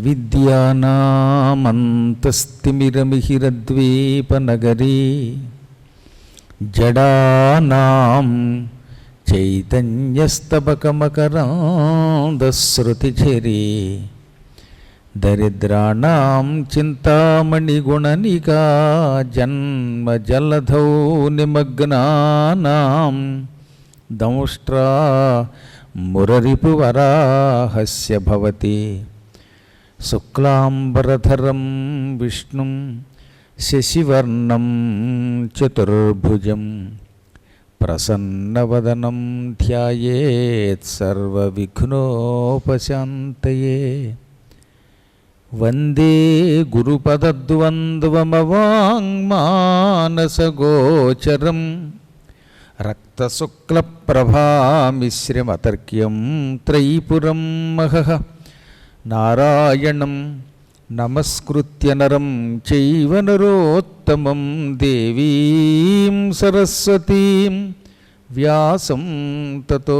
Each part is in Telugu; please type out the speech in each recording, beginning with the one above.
అవిద్యానామంతస్తిమిరమిహిరద్వీపనగరీ జడానాం చైతన్యస్తబకమకరాంధశ్రుతిఝరీ దరిద్రాణం చింతామణిగుణనికా జన్మజలధౌ నిమగ్నానాం దంష్ట్రా మురరిపువరాహస్య భవతి శుక్లాంబరధరం విష్ణుం శశివర్ణం చతుర్భుజం ప్రసన్నవదనం ధ్యాయేత్ సర్వవిఘ్నోపశాంతయే. వందే గురుపదద్వంద్వమవాంగ్మానసగోచరం రక్తశుక్లప్రభామిశ్రమతర్క్యం త్రైపురం మహః. నారాయణం నమస్కృత్య నరం చైవ నరోత్తమం దేవీం సరస్వతీం వ్యాసం తతో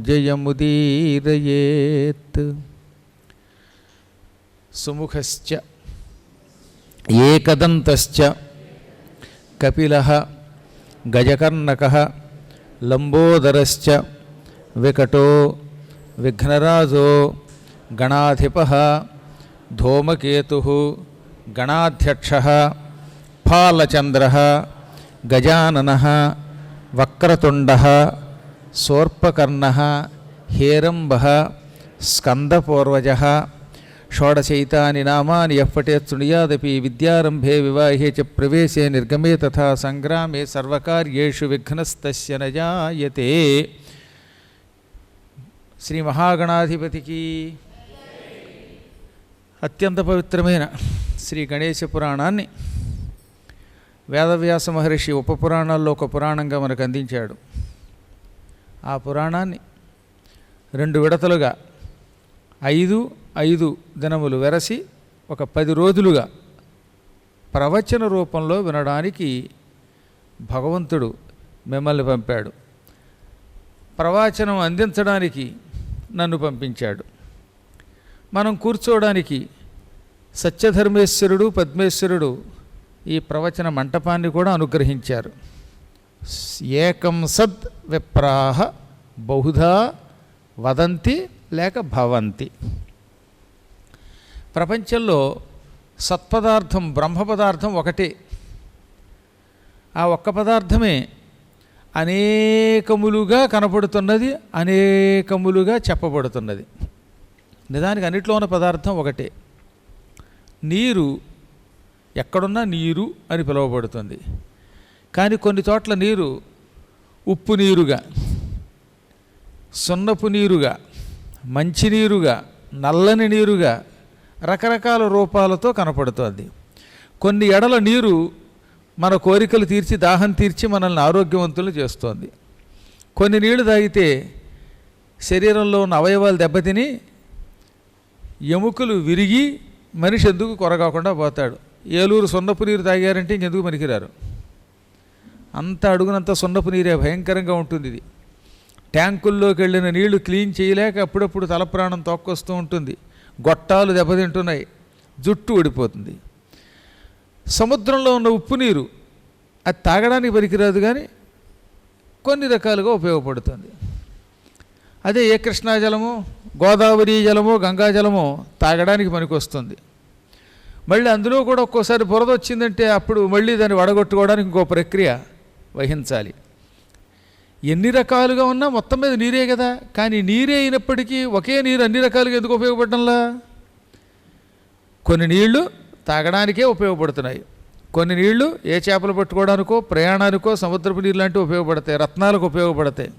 జయముదీరయేత్. సుముఖశ్చ ఏకదంతశ్చ కపిలః గజకర్ణకః లంబోదరశ్చ వికటో విఘ్నరాజో గణాధిపః ధూమకేతుః గణాధ్యక్షః ఫాలచంద్రః గజాననః వక్రతుండః శూర్పకర్ణః హేరంబః స్కందపూర్వజः. షోడశైతాని నామాని యః పఠేత్ శృణుయాదపి విద్యారంభే వివాహే చ ప్రవేశే నిర్గమే తథా సంగ్రామే సర్వకార్యేషు విఘ్నస్తస్య న జాయతే. శ్రీ మహాగణాధిపతికి అత్యంత పవిత్రమైన శ్రీ గణేశ పురాణాన్ని వేదవ్యాస మహర్షి ఉపపురాణాల్లో ఒక పురాణంగా మనకు అందించాడు. ఆ పురాణాన్ని 2 విడతలుగా 5 దినములు వెరసి ఒక 10 రోజులుగా ప్రవచన రూపంలో వినడానికి భగవంతుడు మిమ్మల్ని పంపాడు. ప్రవచనం అందించడానికి నన్ను పంపించాడు. మనం కూర్చోవడానికి సత్యధర్మేశ్వరుడు పద్మేశ్వరుడు ఈ ప్రవచన మంటపాన్ని కూడా అనుగ్రహించారు. ఏకం సద్ విప్రాహ బహుధా వదంతి లేక భవంతి. ప్రపంచంలో సత్పదార్థం బ్రహ్మ పదార్థం ఒకటే. ఆ ఒక్క పదార్థమే అనేకములుగా కనపడుతున్నది, అనేకములుగా చెప్పబడుతున్నది. నిజానికి అన్నిట్లో ఉన్న పదార్థం ఒకటే. నీరు ఎక్కడున్నా నీరు అని పిలువబడుతుంది. కానీ కొన్ని చోట్ల నీరు ఉప్పు నీరుగా, సున్నపు నీరుగా, మంచినీరుగా, నల్లని నీరుగా రకరకాల రూపాలతో కనపడుతుంది. కొన్ని ఎడల నీరు మన కోరికలు తీర్చి దాహం తీర్చి మనల్ని ఆరోగ్యవంతులు చేస్తోంది. కొన్ని నీళ్లు తాగితే శరీరంలో ఉన్న అవయవాలు దెబ్బతిని ఎముకలు విరిగి మనిషి ఎందుకు కొరగాకుండా పోతాడు. ఏలూరు సున్నపు నీరు తాగారంటే ఇంకెందుకు పనికిరారు. అంత అడుగునంత సున్నపు నీరే భయంకరంగా ఉంటుంది. ఇది ట్యాంకుల్లోకి వెళ్ళిన నీళ్లు క్లీన్ చేయలేక అప్పుడప్పుడు తలప్రాణం తోక్కొస్తూ ఉంటుంది. గొట్టాలు దెబ్బతింటున్నాయి, జుట్టు ఊడిపోతుంది. సముద్రంలో ఉన్న ఉప్పు నీరు అది తాగడానికి పనికిరాదు, కానీ కొన్ని రకాలుగా ఉపయోగపడుతుంది. అదే ఏ కృష్ణా జలమో గోదావరి జలమో గంగా జలమో తాగడానికి పనికొస్తుంది. మళ్ళీ అందులో కూడా ఒక్కోసారి బురద వచ్చిందంటే అప్పుడు మళ్ళీ దాన్ని వడగొట్టుకోవడానికి ఇంకో ప్రక్రియ వహించాలి. ఎన్ని రకాలుగా ఉన్నా మొత్తం మీద నీరే కదా. కానీ నీరే అయినప్పటికీ ఒకే నీరు అన్ని రకాలుగా ఎందుకు ఉపయోగపడటంలా? కొన్ని నీళ్లు తాగడానికే ఉపయోగపడుతున్నాయి, కొన్ని నీళ్లు ఏ చేపలు పట్టుకోవడానికో ప్రయాణానికో సముద్రపు నీళ్ళు లాంటివి ఉపయోగపడతాయి, రత్నాలకు ఉపయోగపడతాయి.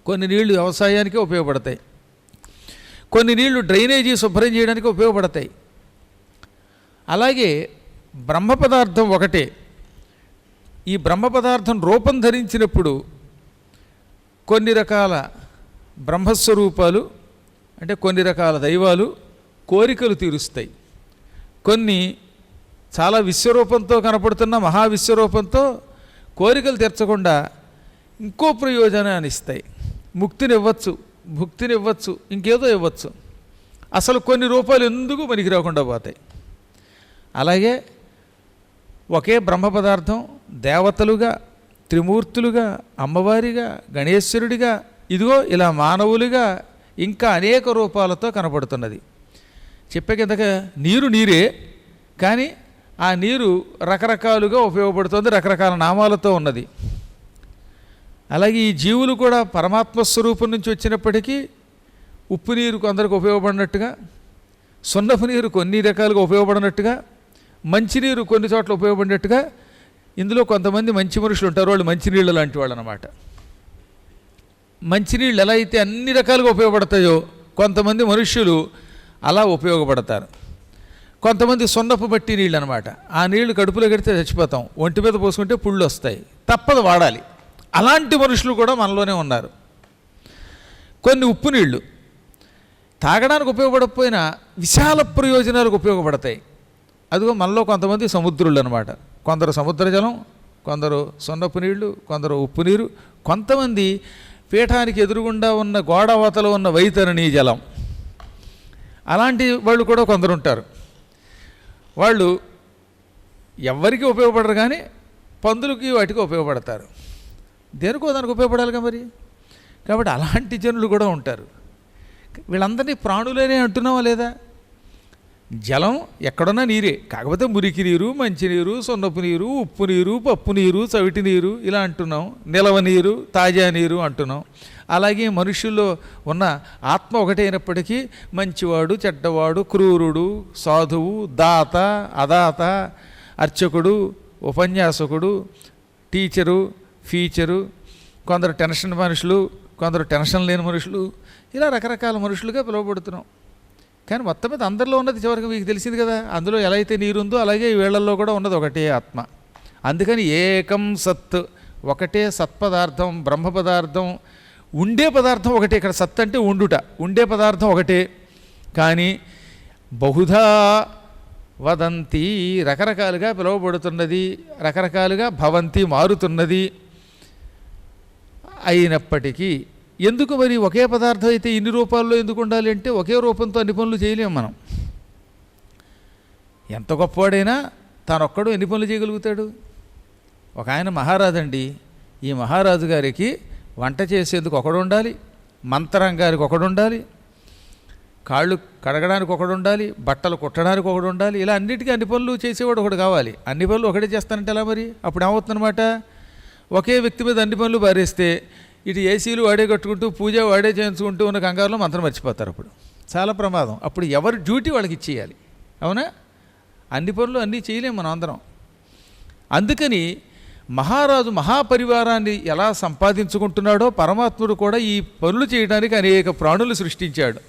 కొన్ని నీళ్లు వ్యవసాయానికే ఉపయోగపడతాయి, కొన్ని నీళ్లు డ్రైనేజీ శుభ్రం చేయడానికి ఉపయోగపడతాయి. అలాగే బ్రహ్మ పదార్థం ఒకటే. ఈ బ్రహ్మ పదార్థం రూపం ధరించినప్పుడు కొన్ని రకాల బ్రహ్మస్వరూపాలు అంటే కొన్ని రకాల దైవాలు కోరికలు తీరుస్తాయి. కొన్ని చాలా విశ్వరూపంతో కనపడుతున్న మహావిశ్వరూపంతో కోరికలు తీర్చకుండా ఇంకో ప్రయోజనాన్ని ఇస్తాయి. ముక్తిని ఇవ్వచ్చు, భుక్తిని ఇవ్వచ్చు, ఇంకేదో ఇవ్వచ్చు. అసలు కొన్ని రూపాలు ఎందుకు పనికి రాకుండా పోతాయి. అలాగే ఒకే బ్రహ్మ పదార్థం దేవతలుగా, త్రిమూర్తులుగా, అమ్మవారిగా, గణేశ్వరుడిగా, ఇదిగో ఇలా మానవులుగా ఇంకా అనేక రూపాలతో కనపడుతున్నది. చెప్పే కిందక నీరు నీరే, కానీ ఆ నీరు రకరకాలుగా ఉపయోగపడుతుంది, రకరకాల నామాలతో ఉన్నది. అలాగే ఈ జీవులు కూడా పరమాత్మ స్వరూపం నుంచి వచ్చినప్పటికీ ఉప్పు నీరు కొందరికి ఉపయోగపడినట్టుగా, సున్నపు నీరు కొన్ని రకాలుగా ఉపయోగపడినట్టుగా, మంచినీరు కొన్ని చోట్ల ఉపయోగపడినట్టుగా, ఇందులో కొంతమంది మంచి మనుషులు ఉంటారు, వాళ్ళు మంచినీళ్ళు లాంటి వాళ్ళు అన్నమాట. మంచినీళ్ళు ఎలా అయితే అన్ని రకాలుగా ఉపయోగపడతాయో కొంతమంది మనుష్యులు అలా ఉపయోగపడతారు. కొంతమంది సున్నపు బట్టి నీళ్ళు అనమాట. ఆ నీళ్లు కడుపులో కడితే చచ్చిపోతాం, ఒంటి మీద పోసుకుంటే పుళ్ళు వస్తాయి, తప్పదు వాడాలి. అలాంటి మనుషులు కూడా మనలోనే ఉన్నారు. కొన్ని ఉప్పు నీళ్లు తాగడానికి ఉపయోగపడకపోయినా విశాల ప్రయోజనాలకు ఉపయోగపడతాయి. అదిగో మనలో కొంతమంది సముద్రులు అనమాట. కొందరు సముద్ర జలం, కొందరు సున్నపు నీళ్లు, కొందరు ఉప్పు నీరు, కొంతమంది పీఠానికి ఎదురుగుండా ఉన్న గోడ అవతల ఉన్న వైతరణి జలం. అలాంటి వాళ్ళు కూడా కొందరు ఉంటారు. వాళ్ళు ఎవరికి ఉపయోగపడరు, కానీ పందులకి వాటికి ఉపయోగపడతారు. దేనికో దానికి ఉపయోగపడాలిగా మరి. కాబట్టి అలాంటి జనులు కూడా ఉంటారు. వీళ్ళందరినీ ప్రాణులేనే అంటున్నావా లేదా? జలం ఎక్కడున్నా నీరే, కాకపోతే మురికి నీరు, మంచినీరు, సున్నపు నీరు, ఉప్పు నీరు, పప్పు నీరు, చవిటి నీరు ఇలా అంటున్నాం. నిలవ నీరు, తాజా నీరు అంటున్నాం. అలాగే మనుషుల్లో ఉన్న ఆత్మ ఒకటే అయినప్పటికీ మంచివాడు, చెడ్డవాడు, క్రూరుడు, సాధువు, దాత, అదాత, అర్చకుడు, ఉపన్యాసకుడు, టీచరు, ఫీచరు, కొందరు టెన్షన్ మనుషులు, కొందరు టెన్షన్ లేని మనుషులు, ఇలా రకరకాల మనుషులుగా పిలువబడుతున్నాం. కానీ మొత్తం మీద అందరిలో ఉన్నది చివరికి మీకు తెలిసింది కదా. అందులో ఎలా అయితే నీరుందో అలాగే ఈ వేళ్లల్లో కూడా ఉన్నది ఒకటే ఆత్మ. అందుకని ఏకం సత్, ఒకటే సత్పదార్థం, బ్రహ్మ పదార్థం, ఉండే పదార్థం ఒకటే. ఇక్కడ సత్ అంటే ఉండుట, ఉండే పదార్థం ఒకటే. కానీ బహుధా వదంతి, రకరకాలుగా పిలువబడుతున్నది, రకరకాలుగా భవంతి, మారుతున్నది. అయినప్పటికీ ఎందుకు మరి ఒకే పదార్థం అయితే ఇన్ని రూపాల్లో ఎందుకు ఉండాలి అంటే, ఒకే రూపంతో అన్ని పనులు చేయలేము మనం. ఎంత గొప్పవాడైనా తానొక్కడు ఎన్ని పనులు చేయగలుగుతాడు? ఒక ఆయన మహారాజు అండి. ఈ మహారాజు గారికి వంట చేసేందుకు ఒకడు ఉండాలి, మంత్రంగారికి ఒకడు ఉండాలి, కాళ్ళు కడగడానికి ఒకడు ఉండాలి, బట్టలు కుట్టడానికి ఒకడు ఉండాలి. ఇలా అన్నిటికీ అన్ని పనులు చేసేవాడు ఒకడు కావాలి. అన్ని పనులు ఒకటే చేస్తానంటే ఎలా మరి? అప్పుడు ఏమవుతుందన్నమాట, ఒకే వ్యక్తి మీద అన్ని పనులు బారేస్తే ఇటు ఏసీలు వాడే కట్టుకుంటూ పూజ వాడే చేయించుకుంటూ ఉన్న కంగారులో మంత్రం మర్చిపోతారు. అప్పుడు చాలా ప్రమాదం. అప్పుడు ఎవరి డ్యూటీ వాళ్ళకి ఇచ్చేయాలి. అవునా? అన్ని పనులు అన్నీ చేయలేము మనం అందరం. అందుకని మహారాజు మహాపరివారాన్ని ఎలా సంపాదించుకుంటున్నాడో పరమాత్ముడు కూడా ఈ పనులు చేయడానికి అనేక ప్రాణులు సృష్టించాడు.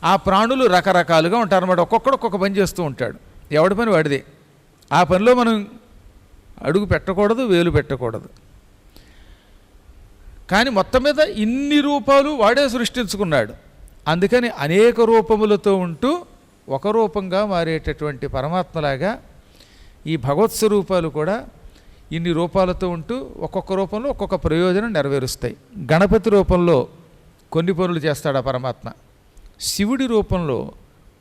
ఆ ప్రాణులు రకరకాలుగా ఉంటారన్నమాట. ఒక్కొక్కడు ఒక్కొక్క పని చేస్తూ ఉంటాడు. ఎవడి పని వాడిదే. ఆ పనిలో మనం అడుగు పెట్టకూడదు, వేలు పెట్టకూడదు. కానీ మొత్తం మీద ఇన్ని రూపాలు వాడే సృష్టించుకున్నాడు. అందుకని అనేక రూపములతో ఉంటూ ఒక రూపంగా మారేటటువంటి పరమాత్మలాగా ఈ భగవత్ స్వరూపాలు కూడా ఇన్ని రూపాలతో ఉంటూ ఒక్కొక్క రూపంలో ఒక్కొక్క ప్రయోజనం నెరవేరుస్తాయి. గణపతి రూపంలో కొన్ని పనులు చేస్తాడు ఆ పరమాత్మ. శివుడి రూపంలో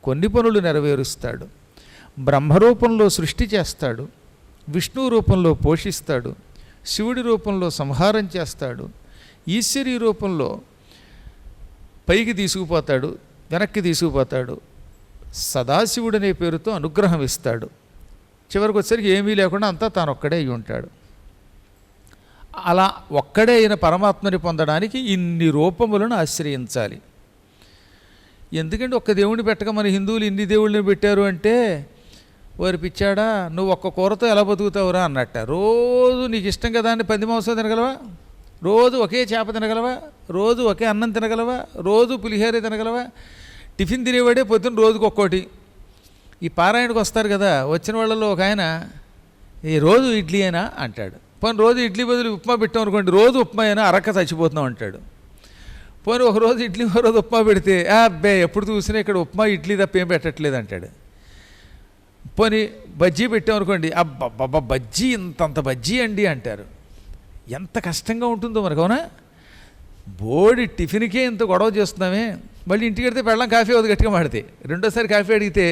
కొన్ని పనులు నెరవేరుస్తాడు. బ్రహ్మరూపంలో సృష్టి చేస్తాడు. విష్ణు రూపంలో పోషిస్తాడు. శివుడి రూపంలో సంహారం చేస్తాడు. ఈశ్వరీ రూపంలో పైకి తీసుకుపోతాడు, వెనక్కి తీసుకుపోతాడు. సదాశివుడనే పేరుతో అనుగ్రహం ఇస్తాడు. చివరికి వచ్చేసరికి ఏమీ లేకుండా అంతా తాను ఒక్కడే అయి ఉంటాడు. అలా ఒక్కడే అయిన పరమాత్మని పొందడానికి ఇన్ని రూపములను ఆశ్రయించాలి. ఎందుకంటే ఒక్క దేవుడిని పెట్టక మన హిందువులు ఇన్ని దేవుళ్ళని పెట్టారు అంటే, వారి పిచ్చాడా నువ్వు ఒక్క కూరతో ఎలా బతుకుతావురా అన్నట్ట. రోజు నీకు ఇష్టం కదా అని పంది మాంసం తినగలవా? రోజు ఒకే చేప తినగలవా? రోజు ఒకే అన్నం తినగలవా? రోజు పులిహోర తినగలవా? టిఫిన్ తినేవాడే పొద్దున్న రోజుకు ఒక్కోటి. ఈ పారాయణకు వస్తారు కదా, వచ్చిన వాళ్ళలో ఒక ఆయన ఈ రోజు ఇడ్లీ అయినా అంటాడు. పోనీ రోజు ఇడ్లీ బదులు ఉప్మా పెట్టాం అనుకోండి, రోజు ఉప్మా అయినా అరక్క చచ్చిపోతున్నాం అంటాడు. పోనీ ఒక రోజు ఇడ్లీ, ఒక రోజు ఉప్మా పెడితే అబ్బే ఎప్పుడు చూసినా ఇక్కడ ఉప్మా ఇడ్లీ తప్ప ఏం పెట్టట్లేదు అంటాడు. పోనీ బజ్జీ పెట్టాం అనుకోండి, అబ్బబ్బబ్బ బజ్జీ ఇంతంత బజ్జీ అండి అంటారు. ఎంత కష్టంగా ఉంటుందో మనకు. అవునా? బోడి టిఫిన్కే ఇంత గొడవ చేస్తున్నామే, మళ్ళీ ఇంటికి వెడితే పెళ్ళం కాఫీ అవుతుంది గట్టిగా మాడితే. రెండోసారి కాఫీ అడిగితే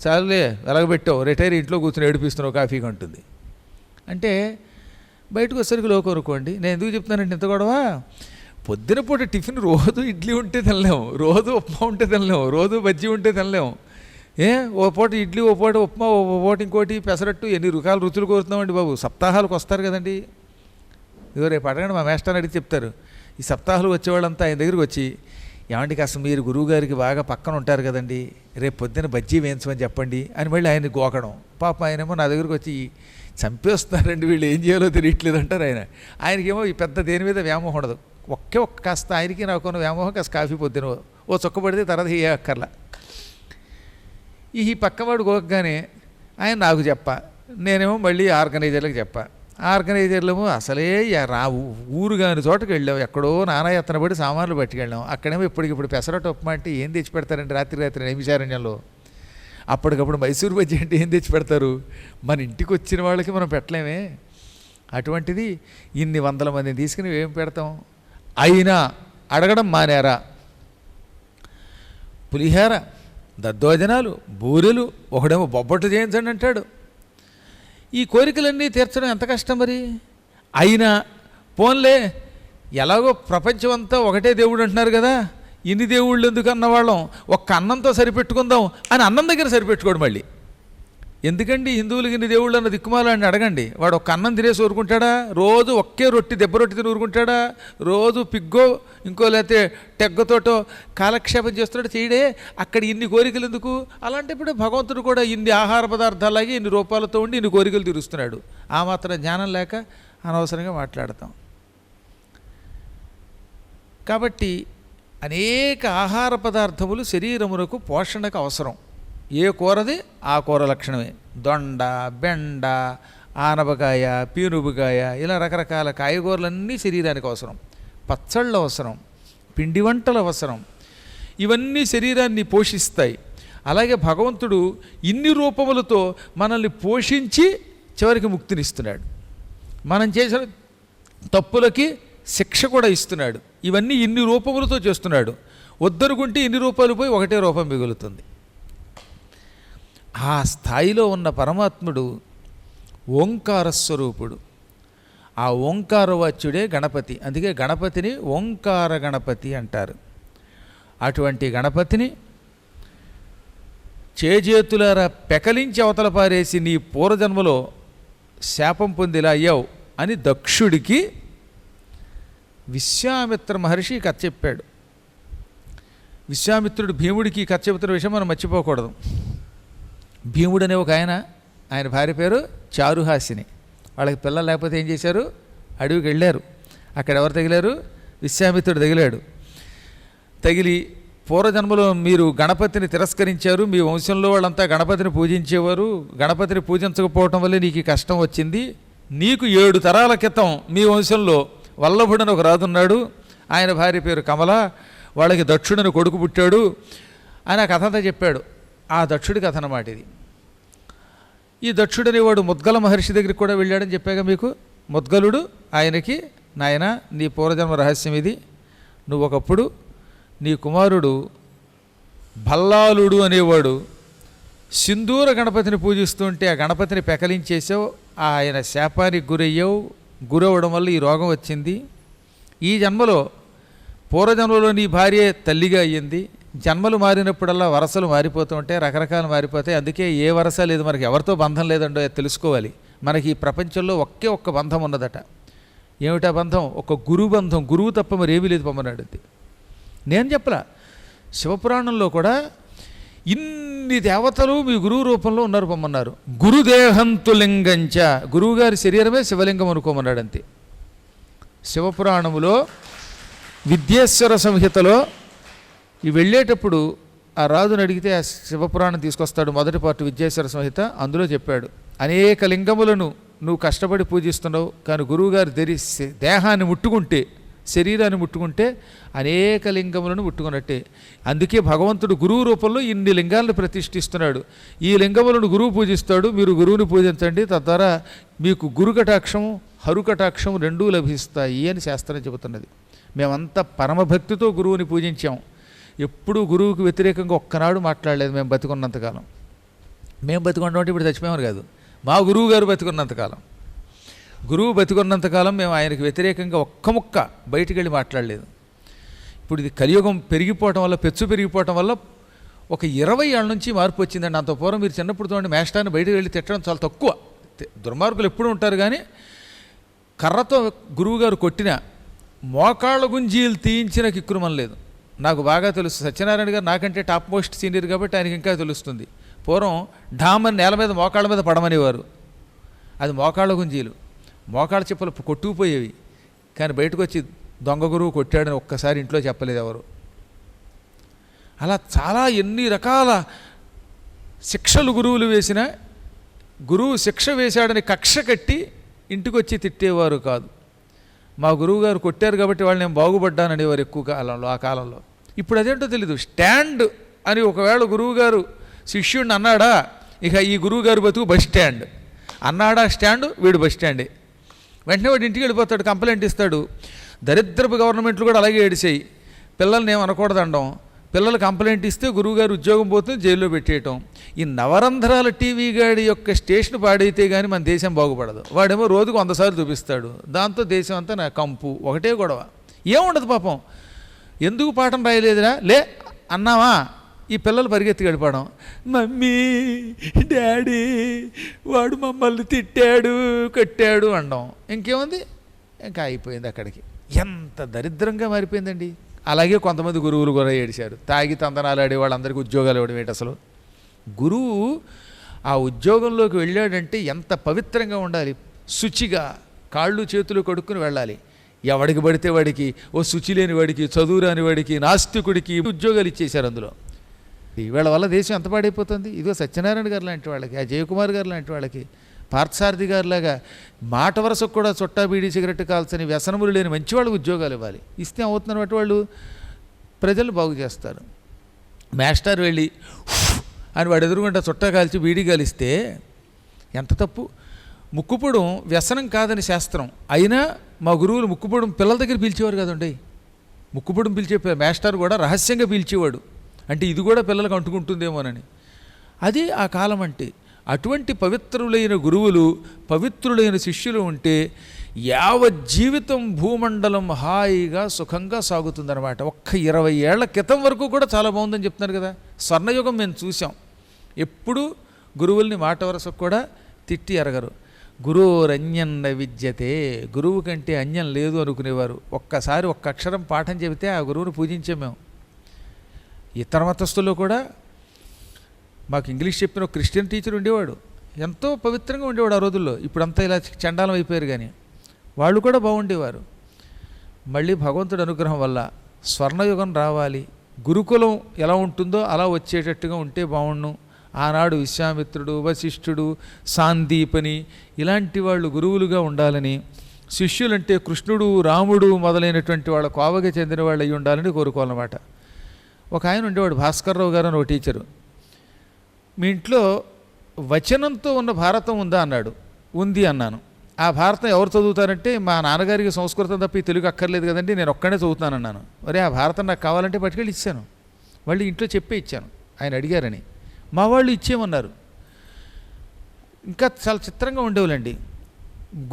చాలులే వెలగబెట్టావు, రిటైర్ ఇంట్లో కూర్చొని ఏడిపిస్తున్నావు కాఫీకి అంటుంది. అంటే బయటకు వచ్చేసరికి లోకం అనుకోండి. నేను ఎందుకు చెప్తున్నానంటే ఇంత గొడవ, పొద్దున పూట టిఫిన్ రోజు ఇడ్లీ ఉంటే తినలేము, రోజు ఉప్మా ఉంటే తినలేము, రోజు బజ్జీ ఉంటే తినలేము. ఓ పూట ఇడ్లీ, ఓ పూట ఉప్మా, ఓ పూట ఇంకోటి పెసరట్టు, ఎన్ని రకాల రుచులు కోరుతున్నామండి బాబు. సప్తాహాలకు వస్తారు కదండి. ఇదో రేపు అడగండి మా మేస్టర్ని అడిగి చెప్తారు. ఈ సప్తాహాలు వచ్చేవాళ్ళంతా ఆయన దగ్గరికి వచ్చి, ఏమంటే కాస్త మీరు గురువుగారికి బాగా పక్కన ఉంటారు కదండి, రేపు పొద్దున్న బజ్జీ వేయించమని చెప్పండి అని మళ్ళీ ఆయన గోకడం. పాప ఆయనేమో నా దగ్గరికి వచ్చి చంపేస్తున్నారండి వీళ్ళు, ఏం చేయాలో తెలియట్లేదు అంటారు ఆయన. ఆయనకేమో ఈ పెద్ద దేని మీద వ్యామోహం ఉండదు. ఒక్క కాస్త ఆయనకి నాకున్న వ్యామోహం కాస్త కాఫీ పొద్దున ఓ చొక్క పడితే తర్వాత ఏ అక్కర్లా. ఈ పక్కవాడు గోకగానే ఆయన నాకు నేనేమో మళ్ళీ ఆర్గనైజర్లకు ఆర్గనైజర్లేమో అసలే ఊరు కాని చోటకి వెళ్ళాం, ఎక్కడో నానాయత్తన పడి సామాన్లు పట్టుకెళ్ళాం. అక్కడేమో ఇప్పటికిప్పుడు పెసరట్టు ఉప్మా అంటే ఏం తెచ్చి పెడతారండి రాత్రి నైమిషారణ్యంలో. అప్పటికప్పుడు మైసూరు బజ్జీ అంటే ఏం తెచ్చి పెడతారు, మన ఇంటికి వచ్చిన వాళ్ళకి మనం పెట్టలేమే. అటువంటిది ఇన్ని వందల మందిని తీసుకుని ఏం పెడతాం. అయినా అడగడం మానేరా. పులిహార, దద్దోజనాలు, బూరెలు, ఒకడేమో బొబ్బట్లు చేయించండి అంటాడు. ఈ కోరికలన్నీ తీర్చడం ఎంత కష్టం మరి. అయినా పోన్లే, ఎలాగో ప్రపంచం అంతా ఒకటే దేవుడు అంటున్నారు కదా, ఇన్ని దేవుళ్ళు ఎందుకు అన్నవాళ్ళం, ఒక్క అన్నంతో సరిపెట్టుకుందాం అని అన్నం దగ్గర సరిపెట్టుకోడు మళ్ళీ. ఎందుకండి హిందువులకి ఇన్ని దేవుళ్ళు అన్న దిక్కుమాలని అడగండి. వాడు ఒక్క అన్నం తినేసి ఊరుకుంటాడా? రోజు ఒకే రొట్టి, దెబ్బ రొట్టి తిని ఊరుకుంటాడా? రోజు పిగ్గో ఇంకో లేకపోతే టెగ్గతోటో కాలక్షేపం చేస్తున్నాడు, చేయడే. అక్కడ ఇన్ని కోరికలు ఎందుకు? అలాంటప్పుడు భగవంతుడు కూడా ఇన్ని ఆహార పదార్థాలాగే ఇన్ని రూపాలతో ఉండి ఇన్ని కోరికలు తీరుస్తున్నాడు. ఆ మాత్రం జ్ఞానం లేక అనవసరంగా మాట్లాడతాం. కాబట్టి అనేక ఆహార పదార్థములు శరీరమునకు పోషణకు అవసరం. ఏ కూరది ఆ కూర లక్షణమే. దొండ, బెండ, ఆనపకాయ, పీనుపకాయ, ఇలా రకరకాల కాయగూరలన్నీ శరీరానికి అవసరం. పచ్చళ్ళు అవసరం, పిండి వంటలు అవసరం. ఇవన్నీ శరీరాన్ని పోషిస్తాయి. అలాగే భగవంతుడు ఇన్ని రూపములతో మనల్ని పోషించి చివరికి ముక్తినిస్తున్నాడు. మనం చేసిన తప్పులకి శిక్ష కూడా ఇస్తున్నాడు. ఇవన్నీ ఇన్ని రూపములతో చేస్తున్నాడు. వద్దనుకుంటే ఇన్ని రూపాయలు పోయి ఒకటే రూపం మిగులుతుంది. ఆ స్థాయిలో ఉన్న పరమాత్ముడు ఓంకార స్వరూపుడు. ఆ ఓంకారవాచ్యుడే గణపతి. అందుకే గణపతిని ఓంకార గణపతి అంటారు. అటువంటి గణపతిని చేజేతులారా పెకలించి అవతల పారేసి నీ పూర్వజన్మలో శాపం పొందిలా అయ్యావు అని దక్షుడికి విశ్వామిత్ర మహర్షి కథ చెప్పాడు. విశ్వామిత్రుడు భీముడికి కథ చెబుతున్న విషయం మనం మర్చిపోకూడదు. భీముడు అనే ఒక ఆయన భార్య పేరు చారుహాసిని. వాళ్ళకి పిల్లలు లేకపోతే ఏం చేశారు, అడవికి వెళ్ళారు. అక్కడ ఎవరు తగిలారు? విశ్వామిత్రుడు తగిలాడు. తగిలి పూర్వజన్మలో మీరు గణపతిని తిరస్కరించారు, మీ వంశంలో వాళ్ళంతా గణపతిని పూజించేవారు, గణపతిని పూజించకపోవటం వల్లే నీకు ఈ కష్టం వచ్చింది. నీకు 7 తరాల క్రితం మీ వంశంలో వల్లభుడని ఒక రాజున్నాడు, ఆయన భార్య పేరు కమల, వాళ్ళకి దక్షుడని కొడుకు పుట్టాడు అని ఆ కథ అంతా చెప్పాడు. ఆ దక్షుడి కథ అన్నమాట ఇది. ఈ దక్షుడని వాడు ముద్గల మహర్షి దగ్గరికి కూడా వెళ్ళాడని చెప్పాగా మీకు. ముద్గలుడు ఆయనకి, నాయన నీ పూర్వజన్మ రహస్యం ఇది, నువ్వు ఒకప్పుడు నీ కుమారుడు భల్లాలుడు అనేవాడు సింధూర గణపతిని పూజిస్తుంటే ఆ గణపతిని పెకలించేసావు, ఆయన శాపానికి గురయ్యావు, గురవడం వల్ల ఈ రోగం వచ్చింది. ఈ జన్మలో పూర్వజన్మలో నీ భార్య తల్లిగా అయ్యింది. జన్మలు మారినప్పుడల్లా వరసలు మారిపోతూ ఉంటాయి, రకరకాలు మారిపోతాయి. అందుకే ఏ వరస లేదు, మనకి ఎవరితో బంధం లేదండో తెలుసుకోవాలి. మనకి ఈ ప్రపంచంలో ఒక్క బంధం ఉన్నదట. ఏమిటా బంధం? ఒక గురు బంధం. గురువు తప్ప మరి ఏమీ లేదు పొమ్మన్నాడు. నేను చెప్పలా, శివపురాణంలో కూడా ఇన్ని దేవతలు మీ గురువు రూపంలో ఉన్నారు పొమ్మన్నారు. గురుదేహంతు లింగంచ, గురువుగారి శరీరమే శివలింగం అనుకోమన్నాడు అంతే. శివపురాణములో విద్యేశ్వర సంహితలో ఈ వెళ్ళేటప్పుడు ఆ రాజుని అడిగితే ఆ శివపురాణం తీసుకొస్తాడు. మొదటి పార్ట్ విద్యేశ్వర సంహిత. అందులో చెప్పాడు, అనేక లింగములను నువ్వు కష్టపడి పూజిస్తున్నావు, కానీ గురువుగారి దేహాన్ని ముట్టుకుంటే, శరీరాన్ని ముట్టుకుంటే అనేక లింగములను ముట్టుకున్నట్టే. అందుకే భగవంతుడు గురువు రూపంలో ఇన్ని లింగాలను ప్రతిష్ఠిస్తున్నాడు. ఈ లింగములను గురువు పూజిస్తాడు, మీరు గురువుని పూజించండి, తద్వారా మీకు గురుకటాక్షము హరుకటాక్షము రెండూ లభిస్తాయి అని శాస్త్రం చెబుతున్నది. మేమంతా పరమభక్తితో గురువుని పూజించాం. ఎప్పుడూ గురువుకు వ్యతిరేకంగా ఒక్కనాడు మాట్లాడలేదు మేము బతికున్నంతకాలం. మేము బతికున్నటువంటి ఇప్పుడు చచ్చిపోయామని కాదు, మా గురువు గారు బతికున్నంతకాలం. గురువు బతికున్నంతకాలం మేము ఆయనకు వ్యతిరేకంగా ఒక్క ముక్క బయటికి వెళ్ళి మాట్లాడలేదు. ఇప్పుడు ఇది కలియుగం పెరిగిపోవటం వల్ల, పెచ్చు పెరిగిపోవటం వల్ల ఒక 20 ఏళ్ళ నుంచి మార్పు వచ్చిందండి. అంత పూర్వం మీరు చిన్నప్పుడు చూడండి, మేస్టార్ని బయటకు వెళ్ళి తిట్టడం చాలా తక్కువ. దుర్మార్గులు ఎప్పుడూ ఉంటారు, కానీ కర్రతో గురువుగారు కొట్టిన మోకాళ్ళ గుంజీలు తీయించిన కిక్కురుమని లేదు. నాకు బాగా తెలుసు, సత్యనారాయణ గారు నాకంటే టాప్ మోస్ట్ సీనియర్ కాబట్టి ఆయనకి ఇంకా తెలుస్తుంది. పూర్వం ఢామని నేల మీద మోకాళ్ళ మీద పడమనేవారు, అది మోకాళ్ళ గుంజీలు, మోకాళ్ళ చెప్పులు కొట్టుకుపోయేవి. కానీ బయటకు వచ్చి దొంగ గురువు కొట్టాడని ఒక్కసారి ఇంట్లో చెప్పలేదు ఎవరు. అలా చాలా ఎన్ని రకాల శిక్షలు గురువులు వేసినా గురువు శిక్ష వేశాడని కక్ష కట్టి ఇంటికి వచ్చి తిట్టేవారు కాదు. మా గురువుగారు కొట్టారు కాబట్టి వాళ్ళు నేను బాగుపడ్డాననేవారు ఎక్కువ కాలంలో, ఆ కాలంలో. ఇప్పుడు అదేంటో తెలీదు. స్టాండ్ అని ఒకవేళ గురువుగారు శిష్యుడిని అన్నాడా, ఇక ఈ గురువుగారు బతుకు బస్ స్టాండ్ అన్నాడా, స్టాండు వీడు బస్ స్టాండే. వెంటనే వాడు ఇంటికి వెళ్ళిపోతాడు, కంప్లైంట్ ఇస్తాడు. దరిద్రపు గవర్నమెంట్లు కూడా అలాగే ఏడిసాయి, పిల్లల్ని ఏం అనకూడదండం, పిల్లలు కంప్లైంట్ ఇస్తే గురువుగారు ఉద్యోగం పోతే జైల్లో పెట్టేయటం. ఈ నవరంధ్రాల టీవీ గాడి యొక్క స్టేషన్ పాడైతే కానీ మన దేశం బాగుపడదు. వాడేమో రోజుకు 100 సార్లు చూపిస్తాడు, దాంతో దేశం అంతా నా కంపు, ఒకటే గొడవ, ఏముండదు పాపం. ఎందుకు పాఠం రాయలేదురా లే అన్నావా, ఈ పిల్లలు పరిగెత్తి గడిపడం, మమ్మీ డాడీ వాడు మమ్మల్ని తిట్టాడు కట్టాడు అనడం. ఇంకేముంది, ఇంకా అయిపోయింది అక్కడికి. ఎంత దరిద్రంగా మారిపోయిందండి. అలాగే కొంతమంది గురువులు కూడా ఏడిశారు, తాగి తందనాలు ఆడే వాళ్ళందరికీ ఉద్యోగాలు ఇవ్వడం ఏంటి అసలు. గురువు ఆ ఉద్యోగంలోకి వెళ్ళాడంటే ఎంత పవిత్రంగా ఉండాలి, శుచిగా కాళ్ళు చేతులు కడుక్కుని వెళ్ళాలి. ఎవడికి పడితే వాడికి, ఓ శుచి లేని వాడికి, చదువు రాని వాడికి, నాస్తికుడికి ఉద్యోగాలు ఇచ్చేశారు అందులో. వీళ్ళ వల్ల దేశం ఎంత పాడైపోతుంది. ఇదిగో సత్యనారాయణ గారు లాంటి వాళ్ళకి, ఆ జయకుమార్ గారు లాంటి వాళ్ళకి, పార్థసారథి గారిలాగా మాట వరసకు కూడా చుట్టా బీడీ సిగరెట్ కాల్చని వ్యసనములు లేని మంచి వాళ్ళకి ఉద్యోగాలు ఇవ్వాలి. ఇస్తే అవుతున్న బట్టి వాళ్ళు ప్రజలు బాగు చేస్తారు. మాస్టర్ వెళ్ళి అని వాడు ఎదురుగుంటా చుట్టా కాల్చి బీడీ కాలిస్తే ఎంత తప్పు. ముక్కుపొడం వ్యసనం కాదని శాస్త్రం, అయినా మా గురువులు ముక్కుపొడం పిల్లల దగ్గర పిలిచేవారు కదండి. ముక్కుపొడం పిలిచే మాస్టర్ కూడా రహస్యంగా పిలిచేవాడు, అంటే ఇది కూడా పిల్లలకు అంటుకుంటుందేమోనని. అది ఆ కాలం అంటే. అటువంటి పవిత్రులైన గురువులు, పవిత్రులైన శిష్యులు ఉంటే యావజ్జీవితం భూమండలం హాయిగా సుఖంగా సాగుతుందన్నమాట. ఒక్క 20 ఏళ్ల క్రితం వరకు కూడా చాలా బాగుందని చెప్తున్నారు కదా. స్వర్ణయుగం మేము చూసాం. ఎప్పుడూ గురువుల్ని మాట వరసకు కూడా తిట్టి ఎరగరు. గురువురన్యన్న విద్యతే, గురువు కంటే అన్యం లేదు అనుకునేవారు. ఒక్కసారి ఒక్క అక్షరం పాఠం చెబితే ఆ గురువుని పూజించాం మేము. ఇతర మతస్థుల్లో కూడా మాకు ఇంగ్లీష్ చెప్పిన ఒక క్రిస్టియన్ టీచర్ ఉండేవాడు, ఎంతో పవిత్రంగా ఉండేవాడు ఆ రోజుల్లో. ఇప్పుడంతా ఇలా చండాలం అయిపోయారు, కానీ వాళ్ళు కూడా బాగుండేవారు. మళ్ళీ భగవంతుడి అనుగ్రహం వల్ల స్వర్ణయుగం రావాలి, గురుకులం ఎలా ఉంటుందో అలా వచ్చేటట్టుగా ఉంటే బాగుండు. ఆనాడు విశ్వామిత్రుడు, వశిష్ఠుడు, సాందీపని ఇలాంటి వాళ్ళు గురువులుగా ఉండాలని, శిష్యులంటే కృష్ణుడు, రాముడు మొదలైనటువంటి వాళ్ళ కోవగా చెందిన వాళ్ళు అయ్యి ఉండాలని కోరుకోవాలన్నమాట. ఒక ఆయన ఉండేవాడు, భాస్కర్రావు గారు అని ఒక టీచరు. మీ ఇంట్లో వచనంతో ఉన్న భారతం ఉందా అన్నాడు. ఉంది అన్నాను. ఆ భారతం ఎవరు చదువుతారంటే మా నాన్నగారికి సంస్కృతం తప్ప ఈ తెలుగు అక్కర్లేదు కదండి, నేను ఒక్కడే చదువుతానన్నాను. మరి ఆ భారతం నాకు కావాలంటే పట్టుకెళ్ళి ఇచ్చాను, మళ్ళీ ఇంట్లో చెప్పే ఇచ్చాను, ఆయన అడిగారని. మా వాళ్ళు ఇచ్చేయమన్నారు. ఇంకా చాలా చిత్రంగా ఉండేవాళ్ళండి.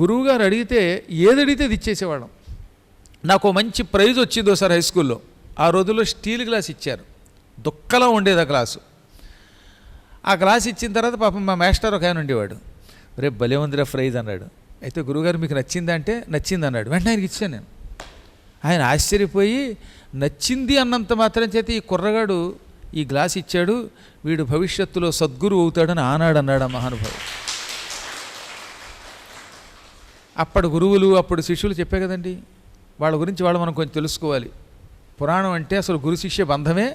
గురువుగారు అడిగితే ఏది అడిగితే అది ఇచ్చేసేవాళ్ళం. నాకు మంచి ప్రైజ్ వచ్చింది ఒకసారి హై స్కూల్లో. ఆ రోజుల్లో స్టీల్ గ్లాస్ ఇచ్చారు, దుక్కలా ఉండేది ఆ గ్లాసు. ఆ గ్లాస్ ఇచ్చిన తర్వాత పాపం మా మాస్టర్ ఒక ఆయన ఉండేవాడు, రేపు భలే ఉందిరా ప్రైజ్ అన్నాడు. అయితే గురువుగారు మీకు నచ్చిందా అంటే నచ్చింది అన్నాడు. వెంటనే ఆయనకి ఇచ్చాను నేను. ఆయన ఆశ్చర్యపోయి నచ్చింది అన్నంత మాత్రం చేతి ఈ కుర్రగాడు ఈ గ్లాస్ ఇచ్చాడు, వీడు భవిష్యత్తులో సద్గురు అవుతాడని ఆనాడు అన్నాడు ఆ మహానుభావుడు. అప్పటి గురువులు అప్పుడు శిష్యులు చెప్పే కదండి, వాళ్ళ గురించి వాళ్ళు మనం కొంచెం తెలుసుకోవాలి. పురాణం అంటే అసలు గురు శిష్య బంధమే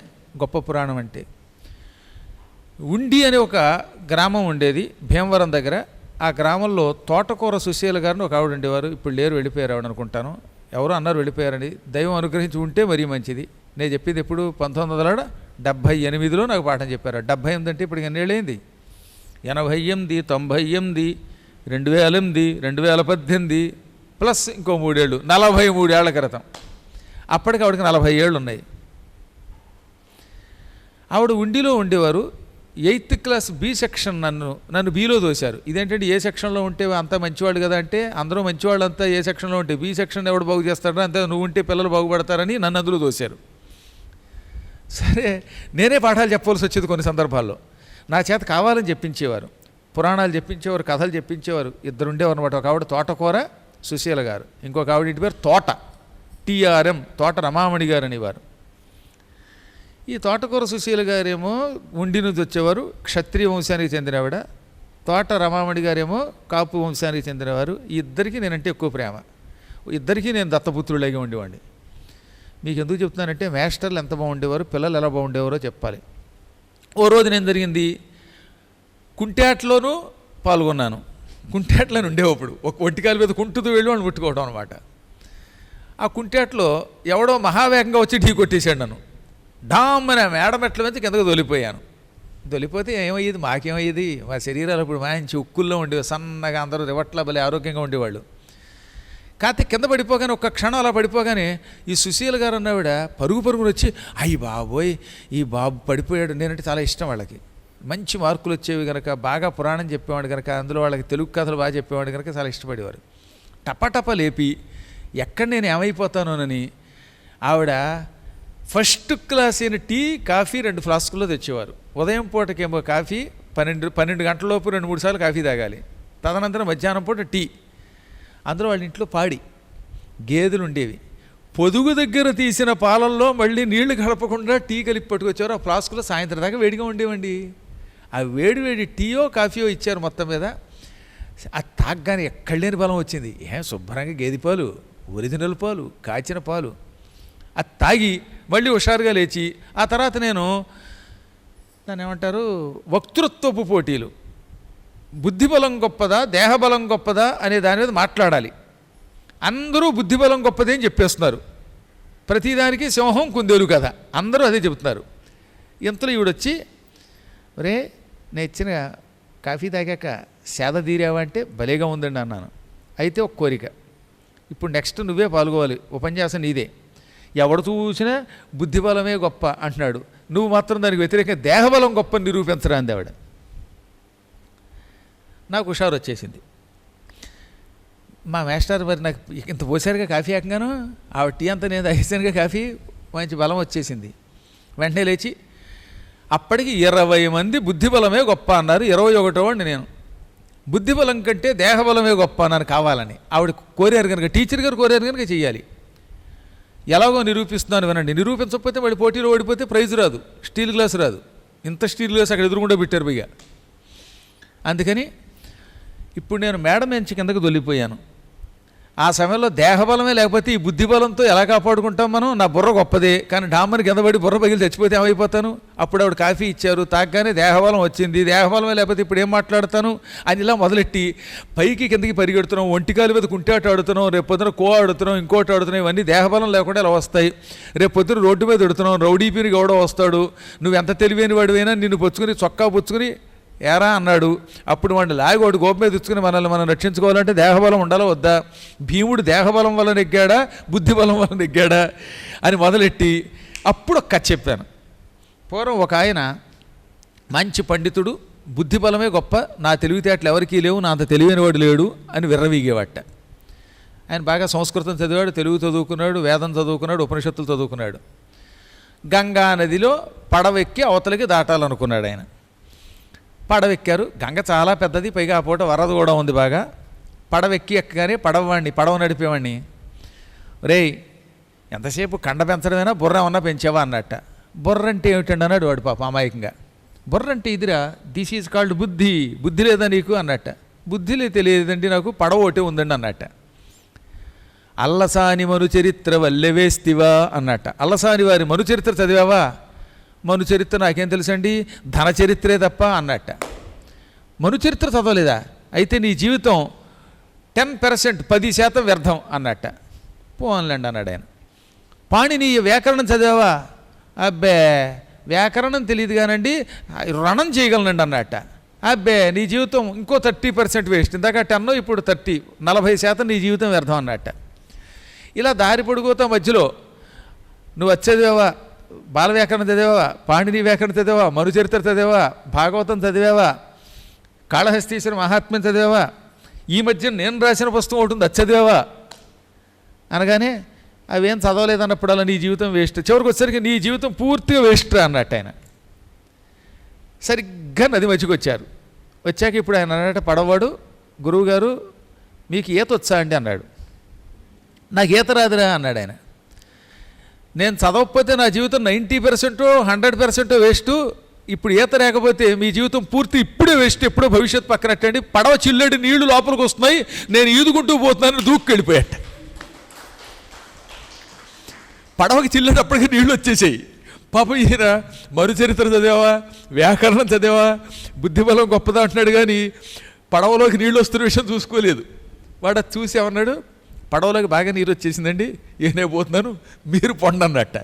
గొప్ప పురాణం అంటే. ఉండి అనే ఒక గ్రామం ఉండేది భీమవరం దగ్గర. ఆ గ్రామంలో తోటకూర సుశీల గారిని ఒక ఆవిడ ఉండేవారు. ఇప్పుడు లేరు, వెళ్ళిపోయారు ఆవిడ అనుకుంటాను. ఎవరో అన్నారు వెళ్ళిపోయారని. దైవం అనుగ్రహించి ఉంటే మరీ మంచిది. నేను చెప్పింది ఎప్పుడు 1978లో నాకు పాఠం చెప్పారు. 78 అంటే ఇప్పుడు ఎన్నేళ్ళైంది, 88, 98, 2008, 2018 ప్లస్ ఇంకో 3 ఏళ్ళు, 43 ఏళ్ల క్రితం. అప్పటికి ఆవిడకి 40 ఏళ్ళు ఉన్నాయి. ఆవిడ ఉండిలో ఉండేవారు. 8th క్లాస్ బి సెక్షన్ నన్ను బీలో దోశారు. ఇదేంటంటే ఏ సెక్షన్లో ఉంటే అంతా మంచివాళ్ళు కదా అంటే, అందరూ మంచివాళ్ళు అంతా ఏ సెక్షన్లో ఉంటే బి సెక్షన్ ఎవడు బాగు చేస్తాడో అంతే, నువ్వు ఉంటే పిల్లలు బాగుపడతారని నన్ను అందులో దోశారు. సరే, నేనే పాఠాలు చెప్పవలసి వచ్చేది కొన్ని సందర్భాల్లో. నా చేత కావాలని చెప్పించేవారు, పురాణాలు చెప్పించేవారు, కథలు చెప్పించేవారు. ఇద్దరు ఉండేవారు అనమాట. ఒక ఆవిడ తోటకూర సుశీల గారు, ఇంకొక ఆవిడ ఇంటి పేరు తోట, TRM, తోట రమామణి గారు అనేవారు. ఈ తోటకూర సుశీల గారేమో ఉండి నుంచి వచ్చేవారు, క్షత్రియ వంశానికి చెందినవిడ. తోట రమామణి గారేమో కాపు వంశానికి చెందినవారు. ఈ ఇద్దరికీ నేనంటే ఎక్కువ ప్రేమ. ఇద్దరికీ నేను దత్తపుత్రులాగే ఉండేవాడిని. మీకు ఎందుకు చెప్తున్నానంటే, మాస్టర్లు ఎంత బాగుండేవారు, పిల్లలు ఎలా బాగుండేవారో చెప్పాలి. ఓ రోజు నేను జరిగింది, కుంటాట్లోనూ పాల్గొన్నాను. కుంటాట్లోనే ఉండేవప్పుడు ఒక ఒంటికాల మీద కుంటుతూ వెళ్ళి వాడిని ముట్టుకోవడం అనమాట. ఆ కుంటాట్లో ఎవడో మహావేగంగా వచ్చి ఢీ కొట్టేశాడు నన్ను. డామ్ అని మేడ మెట్ల మీద కిందకు దొలిపోయాను. దొలిపోతే ఏమయ్యేది, మాకేమయ్యేది? మా శరీరాలు ఇప్పుడు మంచి ఉక్కుల్లో ఉండేవి, సన్నగా, అందరూ రివట్ల భలే ఆరోగ్యంగా ఉండేవాళ్ళు. కాకపోతే కింద పడిపోగానే ఒక్క క్షణం అలా పడిపోగానే ఈ సుశీల గారు అన్నవిడ పరుగును వచ్చి, అయ్యి బాబోయ్ ఈ బాబు పడిపోయాడు. నేనంటే చాలా ఇష్టం వాళ్ళకి. మంచి మార్కులు వచ్చేవి కనుక, బాగా పురాణం చెప్పేవాడు కనుక, అందులో వాళ్ళకి తెలుగు కథలు బాగా చెప్పేవాడు కనుక చాలా ఇష్టపడేవారు. టపటప లేపి ఎక్కడ నేను ఏమైపోతానోనని ఆవిడ ఫస్ట్ క్లాస్ అయిన టీ, కాఫీ 2 ఫ్లాస్కుల్లో తెచ్చేవారు. ఉదయం పూటకేమో కాఫీ, 12 గంటలలోపు 2-3 సార్లు కాఫీ తాగాలి. తదనంతరం మధ్యాహ్నం పూట టీ. అందులో వాళ్ళ ఇంట్లో పాడి గేదెలు ఉండేవి. పొదుగు దగ్గర తీసిన పాలల్లో మళ్ళీ నీళ్లు కలపకుండా టీ కలిపి పట్టుకొచ్చారు. ఆ ఫ్లాస్కులో సాయంత్రం దాకా వేడిగా ఉండేవండి. ఆ వేడి టీయో కాఫీయో ఇచ్చారు మొత్తం మీద. అది తాగ్గానే ఎక్కడ లేని బలం వచ్చింది. శుభ్రంగా గేదె పాలు, ఒరిజినల్ పాలు, కాచిన పాలు. అది తాగి మళ్ళీ హుషారుగా లేచి, ఆ తర్వాత నేను దాన్ని ఏమంటారు, వక్తృత్వపు పోటీలు, బుద్ధిబలం గొప్పదా దేహబలం గొప్పదా అనే దాని మీద మాట్లాడాలి. అందరూ బుద్ధిబలం గొప్పదే అని చెప్పేస్తున్నారు. ప్రతిదానికి సింహం కుందేలు కదా, అందరూ అదే చెబుతున్నారు. ఇంతలో ఈవిడొచ్చి, ఒరే నేను ఇచ్చిన కాఫీ తాగాక సేద తీరావా అంటే, భలేగా ఉందండి అన్నాను. అయితే ఒక కోరిక, ఇప్పుడు నెక్స్ట్ నువ్వే పాల్గొవాలి, ఉపన్యాసం నీదే. ఎవడు చూసినా బుద్ధిబలమే గొప్ప అంటున్నాడు, నువ్వు మాత్రం దానికి వ్యతిరేకంగా దేహబలం గొప్ప నిరూపించరా అంది ఆవిడ. నాకు హుషారు వచ్చేసింది. మా మాస్టర్ మరి నాకు ఇంత పోసారుగా కాఫీ ఆకంగాను, ఆవిడ టీ అంతా నేను తాగేసానుగా కాఫీ, మంచి బలం వచ్చేసింది. వెంటనే లేచి, అప్పటికి 20 మంది బుద్ధిబలమే గొప్ప అన్నారు, 21వ వాడిని నేను. బుద్ధిబలం కంటే దేహబలమే గొప్ప అన్నాను కావాలని. ఆవిడ కోరారు కనుక, టీచర్ గారు కోరారు కనుక చెయ్యాలి. ఎలాగో నిరూపిస్తున్నాను వినండి. నిరూపించకపోతే వాడి పోటీలో ఓడిపోతే ప్రైజ్ రాదు, స్టీల్ గ్లాస్ రాదు. ఇంత స్టీల్ గ్లాస్ అక్కడ ఎదురుగుండా పెట్టారు భయ్య. అందుకని ఇప్పుడు నేను మేడం ఎంచి కిందకు దొల్లిపోయాను. ఆ సమయంలో దేహబలమే లేకపోతే ఈ బుద్ధిబలంతో ఎలా కాపాడుకుంటాం మనం? నా బుర్ర గొప్పదే, కానీ డామ్మని కింద పడి బుర్ర పగిలి చచ్చిపోతే ఏమైపోతాను? అప్పుడు ఆవిడ కాఫీ ఇచ్చారు, తాగ్గానే దేహబలం వచ్చింది. దేహబలమే లేకపోతే ఇప్పుడు ఏం మాట్లాడతాను అని ఇలా మొదలెట్టి పైకి కిందకి పరిగెడుతున్నాం, ఒంటికాలు మీద కుంటాట ఆడుతున్నాం, రేపు పొద్దున ఆడుతున్నాం, ఇంకోటి ఆడుతున్నాం. ఇవన్నీ దేహబలం లేకుండా ఇలా వస్తాయి. రేపు పొద్దున రోడ్డు మీద ఎడుతున్నాం, రౌడీ పీని గౌడ వస్తాడు, నువ్వు ఎంత తెలివైన వాడివైనా నిన్ను పుచ్చుకుని చొక్కా పుచ్చుకుని ఏరా అన్నాడు. అప్పుడు వాడిని లాగి వాడు గోప మీద తెచ్చుకుని మనల్ని మనం రక్షించుకోవాలంటే దేహబలం ఉండాలో వద్దా? భీముడు దేహబలం వల్ల నెగ్గాడా బుద్ధిబలం వల్ల నెగ్గాడా అని మొదలెట్టి అప్పుడు ఒక కథ చెప్పాను. పూర్వం ఒక ఆయన మంచి పండితుడు, బుద్ధిబలమే గొప్ప, నా తెలివితేటలు ఎవరికీ లేవు, నా అంత తెలివైన వాడు లేడు అని విర్రవీగేవాట. ఆయన బాగా సంస్కృతం చదివాడు, తెలుగు చదువుకున్నాడు, వేదం చదువుకున్నాడు, ఉపనిషత్తులు చదువుకున్నాడు. గంగా నదిలో పడవెక్కి అవతలకి దాటాలనుకున్నాడు ఆయన. పడవెక్కారు. గంగ చాలా పెద్దది, పైగా ఆ పూట వరద కూడా ఉంది బాగా. పడవెక్కి ఎక్కగానే పడవ నడిపేవాడిని, రేయ్ ఎంతసేపు కండ పెంచడమైనా బుర్ర ఏమన్నా పెంచావా అన్నట్ట. బుర్ర అంటే ఏమిటండి అన్నాడు వాడు పాప అమాయకంగా. బుర్ర అంటే ఇదిరా, దిస్ ఈజ్ కాల్డ్ బుద్ధి, బుద్ధి లేదా నీకు అన్నట్ట. బుద్ధి తెలియదండి నాకు, పడవ ఒకటే ఉందండి అన్నట్ట. అల్లసాని మను చరిత్ర వల్లెవేస్తివా అన్నట్ట. అల్లసాని వారి మను చరిత్ర చదివావా? మను చరిత్ర నాకేం తెలుసండి, ధన చరిత్రే తప్ప అన్నట్ట. మను చరిత్ర చదవలేదా? అయితే నీ జీవితం 10%, 10% వ్యర్థం అన్నట్ట. పోన్లేండి అన్నాడు ఆయన. పాణినీయ వ్యాకరణం చదివావా? అబ్బే వ్యాకరణం తెలియదు కానండి, రణం చేయగలనండి అన్నట్ట. అబ్బే నీ జీవితం ఇంకో 30% వేస్ట్. ఇందాక 10, ఇప్పుడు 30, 40% నీ జీవితం వ్యర్థం అన్నట్ట. ఇలా దారి పొడుగుతా మధ్యలో నువ్వు వచ్చేదివా బాల వ్యాకరణం చదివావా, పాణిని వ్యాకరణం చదివావా, మనుచరిత్ర చదివావా, భాగవతం చదివావా, కాళహస్తీశ్వర మహాత్మ్యం చదివావా, ఈ మధ్య నేను రాసిన పుస్తకం ఒకటి ఉంది అది చదివావా అనగానే అవేం చదవలేదన్నప్పుడల్లా నీ జీవితం వేస్ట్, చివరికి వచ్చేసరికి నీ జీవితం పూర్తిగా వేస్ట్ అన్నట్టు ఆయన. సరిగ్గా నది మధ్యకి వచ్చారు. వచ్చాక ఇప్పుడు ఆయన అన్నట్టు పడవాడు, గురువుగారు మీకు ఈత వచ్చా అండి అన్నాడు. నాకు ఈత రాదురా అన్నాడు ఆయన. నేను చదవకపోతే నా జీవితం 90% 100% వేస్ట్, ఇప్పుడు ఈత లేకపోతే మీ జీవితం పూర్తి ఇప్పుడే వేస్ట్, ఎప్పుడో భవిష్యత్తు పక్కనట్టండి, పడవ చిల్లడి నీళ్లు లోపలికి వస్తున్నాయి, నేను ఈదుకుంటూ పోతున్నాను దూక్కెళ్ళిపోయాట. పడవకి చిల్లేటప్పటికీ నీళ్లు వచ్చేసాయి. పాపం ఈయన మరుచరిత్ర చదివావా, వ్యాకరణం చదివావా, బుద్ధిబలం గొప్పదా అంటున్నాడు కానీ పడవలోకి నీళ్ళు వస్తున్న విషయం చూసుకోలేదు. వాడు అది చూసి ఏమన్నాడు, పడవలోకి బాగా నీరు వచ్చేసిందండి, ఏనే పోతున్నాను మీరు పొండి అన్నట్ట.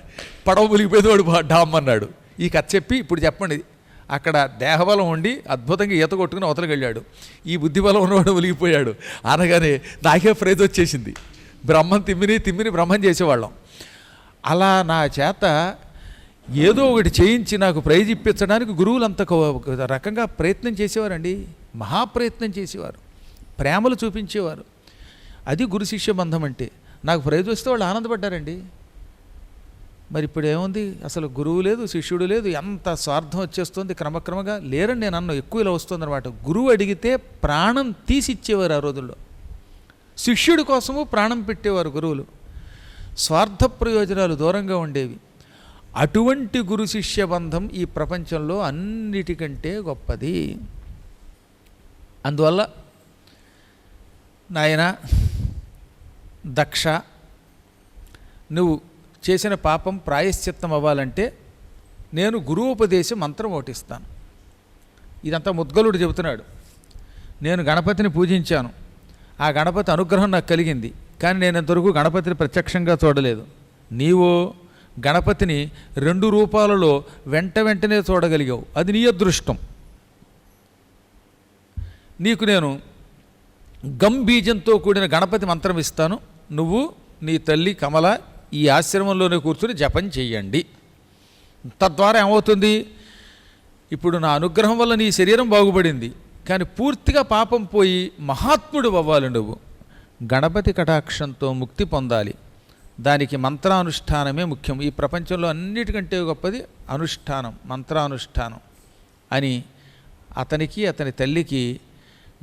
పడవ మునిగిపోయింది, వాడు డామ్ అన్నాడు. ఈ కథ చెప్పి ఇప్పుడు చెప్పండి, అక్కడ దేహబలం ఉండి అద్భుతంగా ఈత కొట్టుకుని అవతలకి వెళ్ళాడు, ఈ బుద్ధిబలం ఉన్నవాడు మునిగిపోయాడు అనగానే నాకే ప్రైజ్ వచ్చేసింది. బ్రహ్మం తిమ్మిని బ్రహ్మం చేసేవాళ్ళం. అలా నా చేత ఏదో ఒకటి చేయించి నాకు ప్రైజ్ ఇప్పించడానికి గురువులు అంత రకంగా ప్రయత్నం చేసేవారండి, మహాప్రయత్నం చేసేవారు, ప్రేమలు చూపించేవారు. అది గురు శిష్య బంధం అంటే. నాకు ప్రైజ్ వస్తే వాళ్ళు ఆనందపడ్డారండి. మరి ఇప్పుడు ఏముంది, అసలు గురువు లేదు, శిష్యుడు లేదు, ఎంత స్వార్థం వచ్చేస్తుంది క్రమక్రమంగా. లేరండి నేను అన్న ఎక్కువ ఇలా వస్తుంది అనమాట. గురువు అడిగితే ప్రాణం తీసిచ్చేవారు ఆ రోజుల్లో, శిష్యుడి కోసము ప్రాణం పెట్టేవారు గురువులు. స్వార్థ ప్రయోజనాలు దూరంగా ఉండేవి. అటువంటి గురు శిష్య బంధం ఈ ప్రపంచంలో అన్నిటికంటే గొప్పది. అందువల్ల నాయన దక్ష, నువ్వు చేసిన పాపం ప్రాయశ్చిత్తం అవ్వాలంటే నేను గురువుపదేశం మంత్రం ఓటిస్తాను. ఇదంతా ముద్గలుడు చెబుతున్నాడు. నేను గణపతిని పూజించాను, ఆ గణపతి అనుగ్రహం నాకు కలిగింది, కానీ నేను ఇంతవరకు గణపతిని ప్రత్యక్షంగా చూడలేదు. నీవు గణపతిని 2 రూపాలలో వెంటనే చూడగలిగావు, అది నీ అదృష్టం. నీకు నేను గంబీజంతో కూడిన గణపతి మంత్రం ఇస్తాను, నువ్వు నీ తల్లి కమల ఈ ఆశ్రమంలోనే కూర్చుని జపం చెయ్యండి. తద్వారా ఏమవుతుంది, ఇప్పుడు నా అనుగ్రహం వల్ల నీ శరీరం బాగుపడింది, కానీ పూర్తిగా పాపం పోయి మహాత్ముడు అవ్వాలి. నువ్వు గణపతి కటాక్షంతో ముక్తి పొందాలి, దానికి మంత్రానుష్ఠానమే ముఖ్యం. ఈ ప్రపంచంలో అన్నిటికంటే గొప్పది అనుష్ఠానం, మంత్రానుష్ఠానం అని అతనికి అతని తల్లికి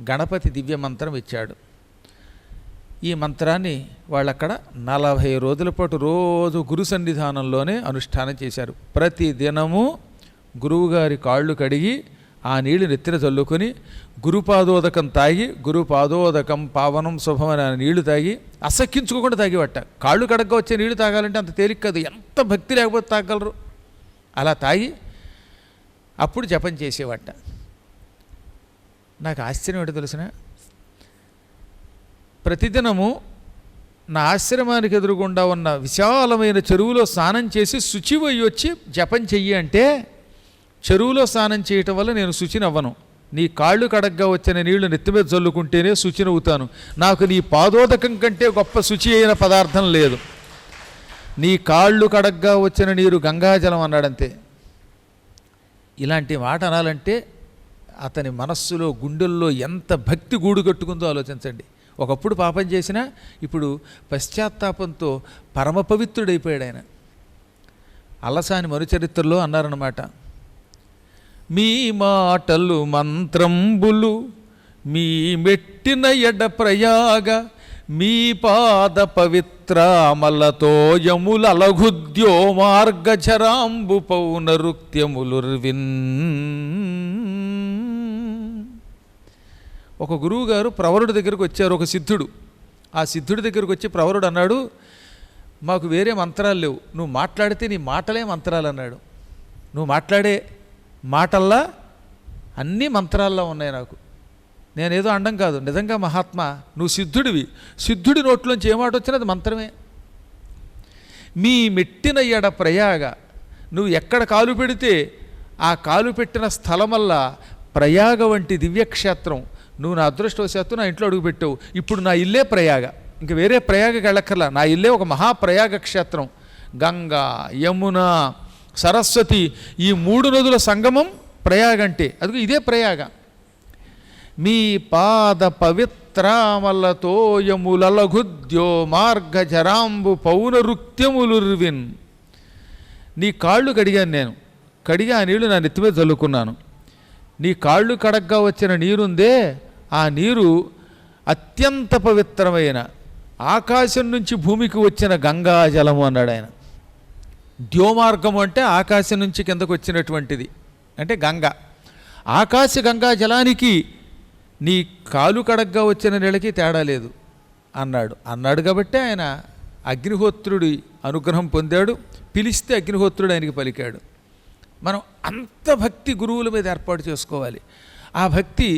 గణపతి దివ్య మంత్రం ఇచ్చాడు. ఈ మంత్రాన్ని వాళ్ళక్కడ 40 రోజుల పాటు రోజు గురు సన్నిధానంలోనే అనుష్ఠానం చేశారు. ప్రతి దినము గురువుగారి కాళ్ళు కడిగి ఆ నీళ్లు నెత్తిన చల్లుకొని గురుపాదోదకం తాగి, గురుపాదోదకం పావనం శుభం అనే నీళ్లు తాగి అసక్కించుకోకుండా తాగివట్ట. కాళ్ళు కడగ్గా వచ్చే నీళ్లు తాగాలంటే అంత తేలిక కాదు, ఎంత భక్తి లేకపోతే తాగలరు. అలా తాగి అప్పుడు జపం చేసేవట్ట. నాకు ఆశ్చర్యం ఏంటో తెలిసిన, ప్రతిదినము నా ఆశ్రమానికి ఎదురుగుండా ఉన్న విశాలమైన చెరువులో స్నానం చేసి శుచివయ్యి వచ్చి జపం చెయ్యి అంటే, చెరువులో స్నానం చేయటం వల్ల నేను శుచినవ్వను, నీ కాళ్ళు కడగ్గా వచ్చిన నీళ్లు నెత్తిమీద చల్లుకుంటేనే శుచినవుతాను. నాకు నీ పాదోదకం కంటే గొప్ప శుచి అయిన పదార్థం లేదు. నీ కాళ్ళు కడగ్గా వచ్చిన నీరు గంగాజలం అన్నాడంతే. ఇలాంటి మాట అనాలంటే అతని మనస్సులో గుండెల్లో ఎంత భక్తి గూడు కట్టుకుందో ఆలోచించండి. ఒకప్పుడు పాపం చేసినా ఇప్పుడు పశ్చాత్తాపంతో పరమ పవిత్రుడైపోయాడు ఆయన. అలసాని మరుచరిత్రలో అన్నారన్నమాట, మీ మాటలు మంత్రంబులు మీ మెట్టిన ఎడ ప్రయాగ, మీ పాద పవిత్రామలతో యముల లఘుద్యో మార్గచరాంబు పౌనరుక్త్యములుర్విన్. ఒక గురువుగారు ప్రవరుడి దగ్గరకు వచ్చారు, ఒక సిద్ధుడు. ఆ సిద్ధుడి దగ్గరకు వచ్చి ప్రవరుడు అన్నాడు, మాకు వేరే మంత్రాలు లేవు, నువ్వు మాట్లాడితే నీ మాటలే మంత్రాలు అన్నాడు. నువ్వు మాట్లాడే మాటల్లా అన్నీ మంత్రాల్లో ఉన్నాయి నాకు. నేనేదో అండం కాదు, నిజంగా మహాత్మా నువ్వు సిద్ధుడివి, సిద్ధుడి నోట్లోంచి ఏ మాట వచ్చినా అది మంత్రమే. మీ మెట్టిన ఎడ ప్రయాగ, నువ్వు ఎక్కడ కాలు పెడితే ఆ కాలు పెట్టిన స్థలమల్లా ప్రయాగ వంటి దివ్యక్షేత్రం. నువ్వు నా అదృష్టవశాత్తు నా ఇంట్లో అడుగుపెట్టావు, ఇప్పుడు నా ఇల్లే ప్రయాగ, ఇంక వేరే ప్రయాగకి వెళ్ళక్కర్లా, నా ఇల్లే ఒక మహాప్రయాగ క్షేత్రం. గంగా, యమున, సరస్వతి, ఈ 3 నదుల సంగమం ప్రయాగ అంటే. అదిగో ఇదే ప్రయాగ. మీ పాద పవిత్రామలతో యములలఘుద్యో మార్గజరాంబు పౌనరుక్త్యములుర్విన్. నీ కాళ్ళు కడిగాను నేను, కడిగి ఆ నీళ్లు నా నెత్తి మీద చల్లుకున్నాను. నీ కాళ్ళు కడగ్గా వచ్చిన నీరుందే, ఆ నీరు అత్యంత పవిత్రమైన ఆకాశం నుంచి భూమికి వచ్చిన గంగాజలము అన్నాడు ఆయన. ద్యోమార్గము అంటే ఆకాశం నుంచి కిందకు వచ్చినటువంటిది, అంటే గంగ. ఆకాశ గంగా జలానికి నీ కాలు కడగ్గా వచ్చిన నీళ్ళకి తేడా లేదు అన్నాడు కాబట్టి ఆయన అగ్నిహోత్రుడి అనుగ్రహం పొందాడు. పిలిస్తే అగ్నిహోత్రుడు ఆయనకి పలికాడు. మనం అంత భక్తి గురువుల మీద ఏర్పాటు చేసుకోవాలి. ఆ భక్తి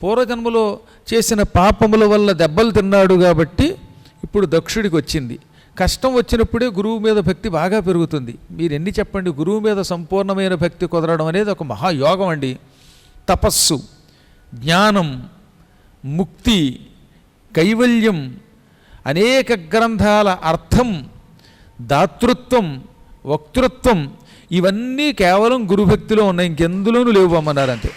పూర్వజన్మలో చేసిన పాపముల వల్ల దెబ్బలు తిన్నాడు కాబట్టి ఇప్పుడు దక్షుడికి వచ్చింది. కష్టం వచ్చినప్పుడే గురువు మీద భక్తి బాగా పెరుగుతుంది. మీరు ఎన్ని చెప్పండి, గురువు మీద సంపూర్ణమైన భక్తి కుదరడం అనేది ఒక మహాయోగం అండి. తపస్సు, జ్ఞానం, ముక్తి, కైవల్యం, అనేక గ్రంథాల అర్థం, దాతృత్వం, వక్తృత్వం, ఇవన్నీ కేవలం గురుభక్తిలో ఉన్నాయి, ఇంకెందులోనూ లేవు అమ్మన్నారంతే.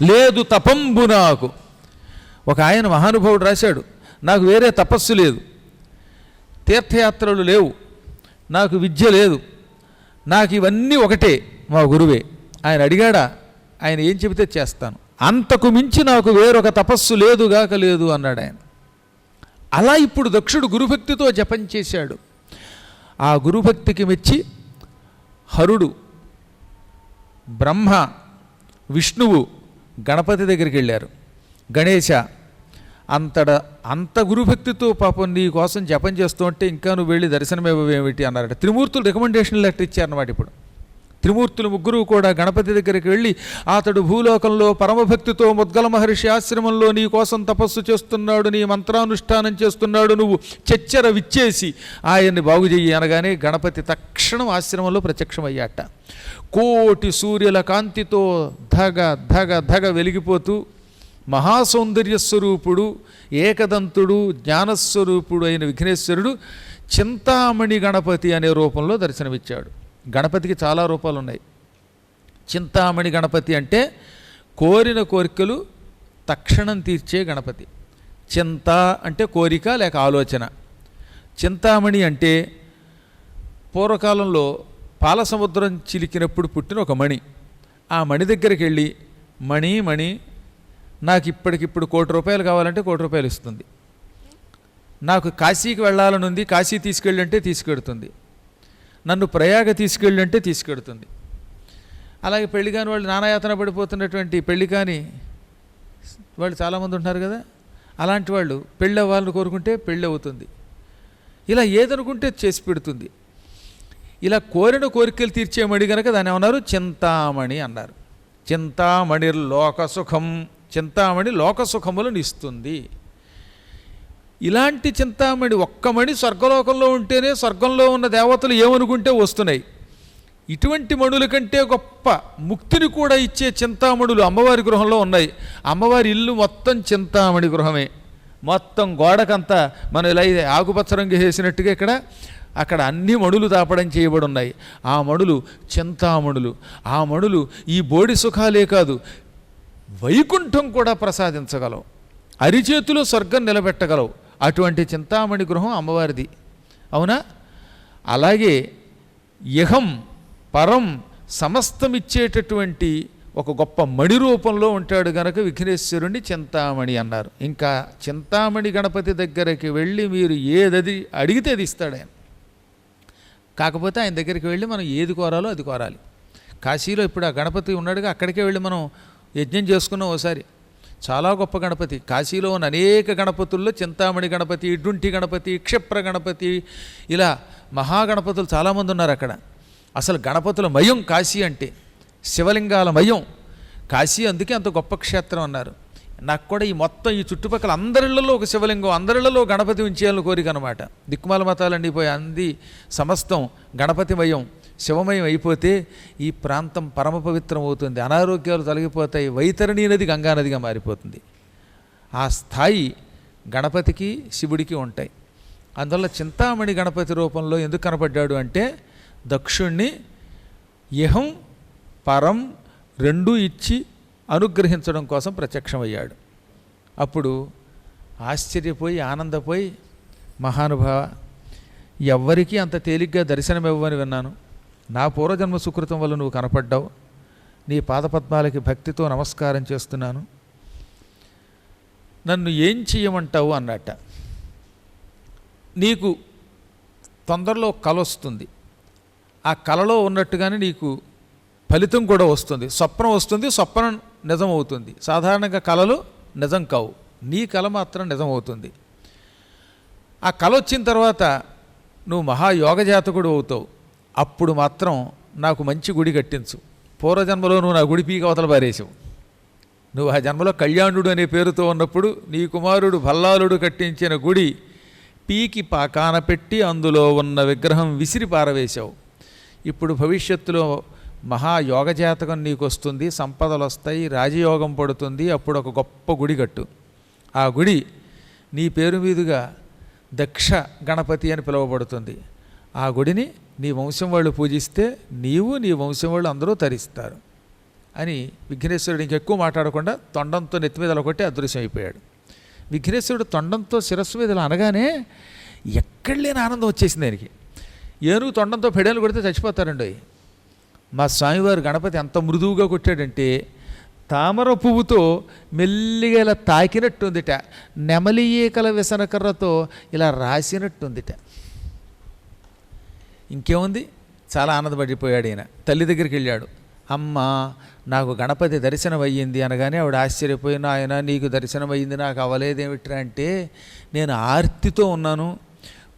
లేదు తపంబు నాకు. ఒక ఆయన మహానుభావుడు రాశాడు, నాకు వేరే తపస్సు లేదు, తీర్థయాత్రలు లేవు, నాకు విద్య లేదు, నాకు ఇవన్నీ ఒకటే మా గురువే. ఆయన అడిగాడా, ఆయన ఏం చెబితే చేస్తాను, అంతకు మించి నాకు వేరొక తపస్సు లేదుగాక లేదు అన్నాడు ఆయన. అలా ఇప్పుడు దక్షుడు గురుభక్తితో జపం చేశాడు. ఆ గురుభక్తికి మెచ్చి హరుడు, బ్రహ్మ, విష్ణువు గణపతి దగ్గరికి వెళ్ళారు. గణేశ, అంత గురుభక్తితో పాపం నీ కోసం జపం చేస్తూ ఉంటే ఇంకా నువ్వు వెళ్ళి దర్శనమేమిటి అన్నారట. త్రిమూర్తులు రికమెండేషన్ లెటర్ ఇచ్చారన్నమాట. ఇప్పుడు త్రిమూర్తులు ముగ్గురు కూడా గణపతి దగ్గరికి వెళ్ళి, అతడు భూలోకంలో పరమభక్తితో ముద్గల మహర్షి ఆశ్రమంలో నీ కోసం తపస్సు చేస్తున్నాడు, నీ మంత్రానుష్ఠానం చేస్తున్నాడు, నువ్వు చెచ్చెర విచ్చేసి ఆయన్ని బాగు చెయ్యి అనగానే గణపతి తక్షణం ఆశ్రమంలో ప్రత్యక్షమయ్యాట. కోటి సూర్యుల కాంతితో ధగ ధగ ధగ వెలిగిపోతూ మహాసౌందర్య స్వరూపుడు, ఏకదంతుడు, జ్ఞానస్వరూపుడు అయిన విఘ్నేశ్వరుడు చింతామణి గణపతి అనే రూపంలో దర్శనమిచ్చాడు. గణపతికి చాలా రూపాలు ఉన్నాయి. చింతామణి గణపతి అంటే కోరిన కోరికలు తక్షణం తీర్చే గణపతి. చింత అంటే కోరిక లేక ఆలోచన. చింతామణి అంటే పూర్వకాలంలో పాల సముద్రం చిలికినప్పుడు పుట్టిన ఒక మణి. ఆ మణి దగ్గరికి వెళ్ళి, మణి నాకు ఇప్పటికిప్పుడు ₹1,00,00,000 కావాలంటే ₹1,00,00,000 ఇస్తుంది. నాకు కాశీకి వెళ్ళాలని ఉంది, కాశీ తీసుకెళ్ళంటే తీసుకెడుతుంది. నన్ను ప్రయాగ తీసుకెళ్ళంటే తీసుకెడుతుంది. అలాగే పెళ్లి కాని వాళ్ళు నానాయాతన పడిపోతున్నటువంటి పెళ్లి కాని వాళ్ళు చాలామంది ఉంటున్నారు కదా, అలాంటి వాళ్ళు పెళ్ళి అవ్వాలని కోరుకుంటే పెళ్ళి అవుతుంది. ఇలా ఏదనుకుంటే చేసి పెడుతుంది. ఇలా కోరిన కోరికలు తీర్చే మణి కనుక దాన్ని ఏమన్నారు, చింతామణి అన్నారు. చింతామణి లోకసుఖం, చింతామణి లోకసుఖములను ఇస్తుంది. ఇలాంటి చింతామణి ఒక్కమణి స్వర్గలోకంలో ఉంటేనే స్వర్గంలో ఉన్న దేవతలు ఏమనుకుంటే వస్తున్నాయి. ఇటువంటి మణుల కంటే గొప్ప ముక్తిని కూడా ఇచ్చే చింతామణులు అమ్మవారి గృహంలో ఉన్నాయి. అమ్మవారి ఇల్లు మొత్తం చింతామణి గృహమే. మొత్తం గోడకంతా మనం ఇలా ఆకుపచ్చ రంగు వేసినట్టుగా అక్కడ అన్ని మణులు తాపడం చేయబడి ఉన్నాయి. ఆ మణులు చింతామణులు. ఆ మణులు ఈ బోడి సుఖాలే కాదు, వైకుంఠం కూడా ప్రసాదించగలవు, అరిచేతిలో స్వర్గం నిలబెట్టగలవు. అటువంటి చింతామణి గృహం అమ్మవారిది, అవునా? అలాగే ఇహం పరం సమస్తమిచ్చేటటువంటి ఒక గొప్ప మణి రూపంలో ఉంటాడు గనక విఘ్నేశ్వరుణ్ణి చింతామణి అన్నారు. ఇంకా చింతామణి గణపతి దగ్గరికి వెళ్ళి మీరు ఏదది అడిగితే అది ఇస్తాడు ఆయన. కాకపోతే ఆయన దగ్గరికి వెళ్ళి మనం ఏది కోరాలో అది కోరాలి. కాశీలో ఇప్పుడు ఆ గణపతి ఉన్నాడుగా, అక్కడికే వెళ్ళి మనం యజ్ఞం చేసుకున్నాం ఓసారి. చాలా గొప్ప గణపతి. కాశీలో ఉన్న అనేక గణపతుల్లో చింతామణి గణపతి, ఇడ్డుంటి గణపతి, క్షిప్ర గణపతి, ఇలా మహాగణపతులు చాలామంది ఉన్నారు అక్కడ. అసలు గణపతుల మయం కాశీ అంటే, శివలింగాల మయం కాశీ. అందుకే అంత గొప్ప క్షేత్రం అన్నారు. నాకు కూడా ఈ మొత్తం ఈ చుట్టుపక్కల అందరిళ్లలో ఒక శివలింగం, అందరిళ్లలో గణపతి ఉంచేయాలని కోరిక అనమాట. దిక్కుమాల మతాలండి పోయి అంది సమస్తం గణపతిమయం, శివమయం అయిపోతే ఈ ప్రాంతం పరమ పవిత్రం అవుతుంది, అనారోగ్యాలు తొలగిపోతాయి, వైతరణి నది గంగానదిగా మారిపోతుంది. ఆ స్థాయి గణపతికి శివుడికి ఉంటాయి. అందువల్ల చింతామణి గణపతి రూపంలో ఎందుకు కనపడ్డాడు అంటే దక్షుణ్ణి ఇహం పరం రెండూ ఇచ్చి అనుగ్రహించడం కోసం ప్రత్యక్షమయ్యాడు. అప్పుడు ఆశ్చర్యపోయి ఆనందపోయి, మహానుభావ, ఎవ్వరికీ అంత తేలిగ్గా దర్శనమివ్వని విన్నాను. నా పూర్వజన్మ సుకృతం వల్ల నువ్వు కనపడ్డావు. నీ పాదపద్మాలకి భక్తితో నమస్కారం చేస్తున్నాను. నన్ను ఏం చెయ్యమంటావు అన్నట్ట. నీకు తొందరలో కల వస్తుంది. ఆ కలలో ఉన్నట్టుగానే నీకు ఫలితం కూడా వస్తుంది. స్వప్నం వస్తుంది, స్వప్నం నిజం అవుతుంది. సాధారణంగా కలలు నిజం కావు, నీ కల మాత్రం నిజం అవుతుంది. ఆ కల వచ్చిన తర్వాత నువ్వు మహాయోగజాతకుడు అవుతావు. అప్పుడు మాత్రం నాకు మంచి గుడి కట్టించు. పూర్వజన్మలో నువ్వు నా గుడి పీక అవతల పారేసావు. నువ్వు ఆ జన్మలో కళ్యాణుడు అనే పేరుతో ఉన్నప్పుడు నీ కుమారుడు భల్లాలుడు కట్టించిన గుడి పీకి పాకాన పెట్టి అందులో ఉన్న విగ్రహం విసిరి పారవేశావు. ఇప్పుడు భవిష్యత్తులో మహాయోగజాతకం నీకు వస్తుంది, సంపదలు వస్తాయి, రాజయోగం పడుతుంది. అప్పుడు ఒక గొప్ప గుడి కట్టు. ఆ గుడి నీ పేరు మీదుగా దక్ష గణపతి అని పిలువబడుతుంది. ఆ గుడిని నీ వంశం వాళ్ళు పూజిస్తే నీవు నీ వంశం వాళ్ళు అందరూ తరిస్తారు అని విఘ్నేశ్వరుడు ఇంకెక్కువ మాట్లాడకుండా తొండంతో నెత్తి మీద కొట్టి అదృశ్యం అయిపోయాడు. విఘ్నేశ్వరుడు తొండంతో శిరస్సు మీద అనగానే ఎక్కడ లేని ఆనందం వచ్చేసింది ఆయనకి. ఏనుగు తొండంతో పెడేలు కొడితే చచ్చిపోతారండి. మా స్వామివారు గణపతి ఎంత మృదువుగా కొట్టాడంటే తామర పువ్వుతో మెల్లిగా ఇలా తాకినట్టుందిట, నెమలి ఈకల విసనకర్రతో ఇలా రాసినట్టుందిట. ఇంకేముంది, చాలా ఆనందపడిపోయాడు ఈయన. తల్లి దగ్గరికి వెళ్ళాడు. అమ్మ, నాకు గణపతి దర్శనం అయ్యింది అనగానే ఆవిడ ఆశ్చర్యపోయిన, ఆయన నీకు దర్శనం అయ్యింది, నాకు అవ్వలేదేమిట్రా అంటే, నేను ఆర్తితో ఉన్నాను,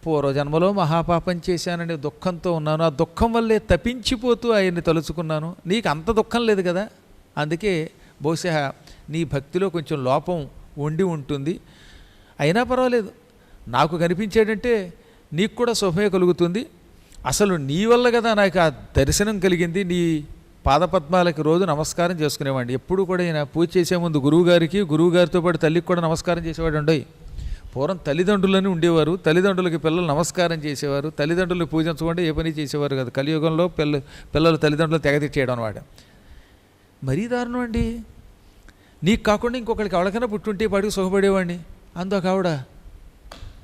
పూర్వజన్మలో మహాపాపం చేశానని దుఃఖంతో ఉన్నాను, ఆ దుఃఖం వల్లే తపించిపోతూ ఆయన్ని తలుచుకున్నాను. నీకు అంత దుఃఖం లేదు కదా, అందుకే బహుశా నీ భక్తిలో కొంచెం లోపం ఉండి ఉంటుంది. అయినా పర్వాలేదు, నాకు కనిపించాడంటే నీకు కూడా శుభమే కలుగుతుంది. అసలు నీ వల్ల కదా నాకు ఆ దర్శనం కలిగింది. నీ పాదపద్మాలకి రోజు నమస్కారం చేసుకునేవాడిని. ఎప్పుడు కూడా ఈయన పూజ చేసే ముందు గురువుగారితో పాటు తల్లికి కూడా నమస్కారం చేసేవాడు ఉండయి. పూర్వం తల్లిదండ్రులని ఉండేవారు, తల్లిదండ్రులకి పిల్లలు నమస్కారం చేసేవారు. తల్లిదండ్రులు పూజించకుండా ఏ పని చేసేవారు కదా. కలియుగంలో పిల్లలు తల్లిదండ్రులు తెగతిచ్చేయడం అన్నమాట. మరీ దారుణం అండి. నీకు కాకుండా ఇంకొకరికి ఎవరికైనా పుట్టుంటే పాటికి సుఖపడేవాడిని. అందుకు ఆవిడ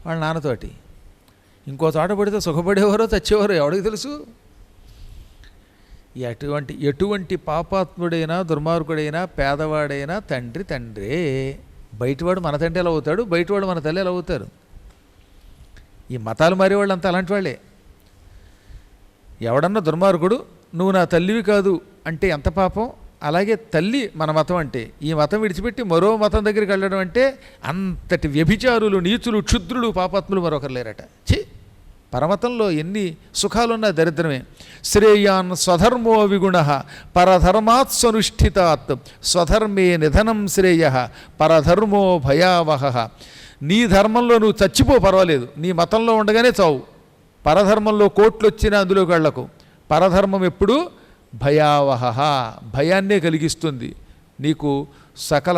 వాళ్ళ నాన్నతోటి ఇంకో చోట పడితే సుఖపడేవారో చచ్చేవారో ఎవరికి తెలుసు. ఎటువంటి పాపాత్ముడైనా దుర్మార్గుడైనా పేదవాడైనా తండ్రే. బయటవాడు మన తండ్రి ఎలా అవుతాడు, బయటవాడు మన తల్లి ఎలా అవుతారు. ఈ మతాలు మారేవాళ్ళు అంతా అలాంటి వాళ్ళే. ఎవడన్నా దుర్మార్గుడు నువ్వు నా తల్లివి కాదు అంటే ఎంత పాపం. అలాగే తల్లి మన మతం అంటే, ఈ మతం విడిచిపెట్టి మరో మతం దగ్గరికి వెళ్ళడం అంటే అంతటి వ్యభిచారులు, నీచులు, క్షుద్రులు, పాపాత్ములు మరొకరు లేరట. ఛీ, పరమతంలో ఎన్ని సుఖాలున్నా దరిద్రమే. శ్రేయాన్ స్వధర్మో విగుణ పరధర్మాత్ స్వనుష్ఠితాత్ స్వధర్మే నిధనం శ్రేయ పరధర్మో భయావహ. నీ ధర్మంలో నువ్వు చచ్చిపో పర్వాలేదు, నీ మతంలో ఉండగానే చావు. పరధర్మంలో కోట్లు వచ్చినా అందులోకి వెళ్ళకు. పరధర్మం ఎప్పుడూ భయావహ, భయాన్నే కలిగిస్తుంది. నీకు సకల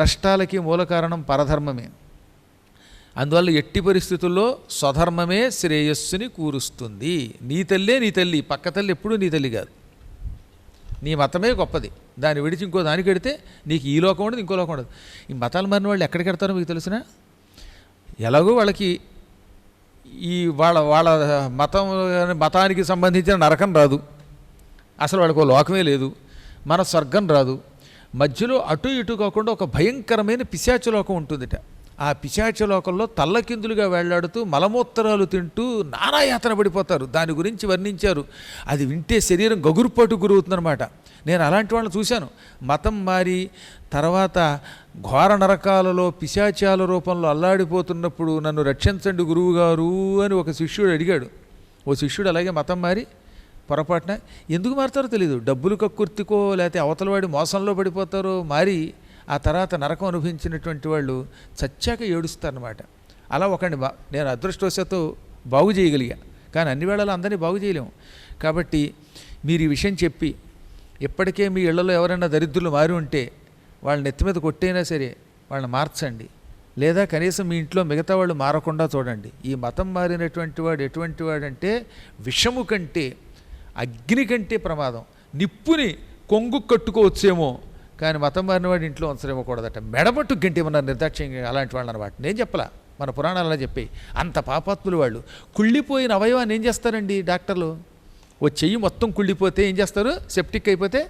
నష్టాలకి మూల కారణం పరధర్మమే. అందువల్ల ఎట్టి పరిస్థితుల్లో స్వధర్మమే శ్రేయస్సుని కూరుస్తుంది. నీ తల్లి, పక్క తల్లి ఎప్పుడూ నీ తల్లి కాదు. నీ మతమే గొప్పది, దాన్ని విడిచి ఇంకో దానికి వెడితే నీకు ఈ లోకం ఉండదు, ఇంకో లోకం ఉండదు. ఈ మతాలు మారిన వాళ్ళు ఎక్కడికి వెడతారో మీకు తెలిసిన, ఎలాగో వాళ్ళకి ఈ వాళ్ళ మతానికి సంబంధించిన నరకం రాదు, అసలు వాళ్ళకు లోకమే లేదు, మన స్వర్గం రాదు. మధ్యలో అటు ఇటు కాకుండా ఒక భయంకరమైన పిశాచలోకం ఉంటుందిట. ఆ పిశాచలోకంలో తల్లకిందులుగా వేళ్లాడుతూ మలమూత్రాలు తింటూ నానాయాతన పడిపోతారు. దాని గురించి వర్ణించారు. అది వింటే శరీరం గగురుపాటు గురవుతుందన్నమాట. నేను అలాంటి వాళ్ళని చూశాను. మతం మారి తర్వాత ఘోర నరకాలలో పిశాచాల రూపంలో అల్లాడిపోతున్నప్పుడు నన్ను రక్షించండి గురువుగారు అని ఒక శిష్యుడు అడిగాడు. ఓ శిష్యుడు అలాగే మతం మారి పొరపాటున, ఎందుకు మారుతారో తెలియదు, డబ్బులు కక్కుర్తికో లేకపోతే అవతలవాడి మోసంలో పడిపోతారో మారి ఆ తర్వాత నరకం అనుభవించినటువంటి వాళ్ళు చచ్చాక ఏడుస్తారన్నమాట. అలా ఒకడిని నేను అదృష్టవశాత్తు బాగు చేయగలిగా, కానీ అన్ని వేళలో అందరినీ బాగు చేయలేము. కాబట్టి మీరు ఈ విషయం చెప్పి ఇప్పటికే మీ ఇళ్లలో ఎవరైనా దరిద్రులు మారి ఉంటే వాళ్ళని నెత్తి మీద కొట్టైనా సరే వాళ్ళని మార్చండి, లేదా కనీసం మీ ఇంట్లో మిగతా వాళ్ళు మారకుండా చూడండి. ఈ మతం మారినటువంటి వాడు ఎటువంటి వాడంటే విషము కంటే అగ్ని కంటే ప్రమాదం. నిప్పుని కొంగు కట్టుకోవచ్చేమో, కానీ మతం మారిన వాడు ఇంట్లో ఉంచలేమకూడదట. మెడబట్టు గంటేమన్నారు నిర్దాక్ష్యంగా అలాంటి వాళ్ళు అనమాట. నేను చెప్పలా, మన పురాణాలు అలా చెప్పాయి. అంత పాపాత్ములు వాళ్ళు. కుళ్ళిపోయిన అవయవాన్ని ఏం చేస్తారండి డాక్టర్లు? ఓ చెయ్యి మొత్తం కుళ్ళిపోతే ఏం చేస్తారు? సెప్టిక్ అయిపోతే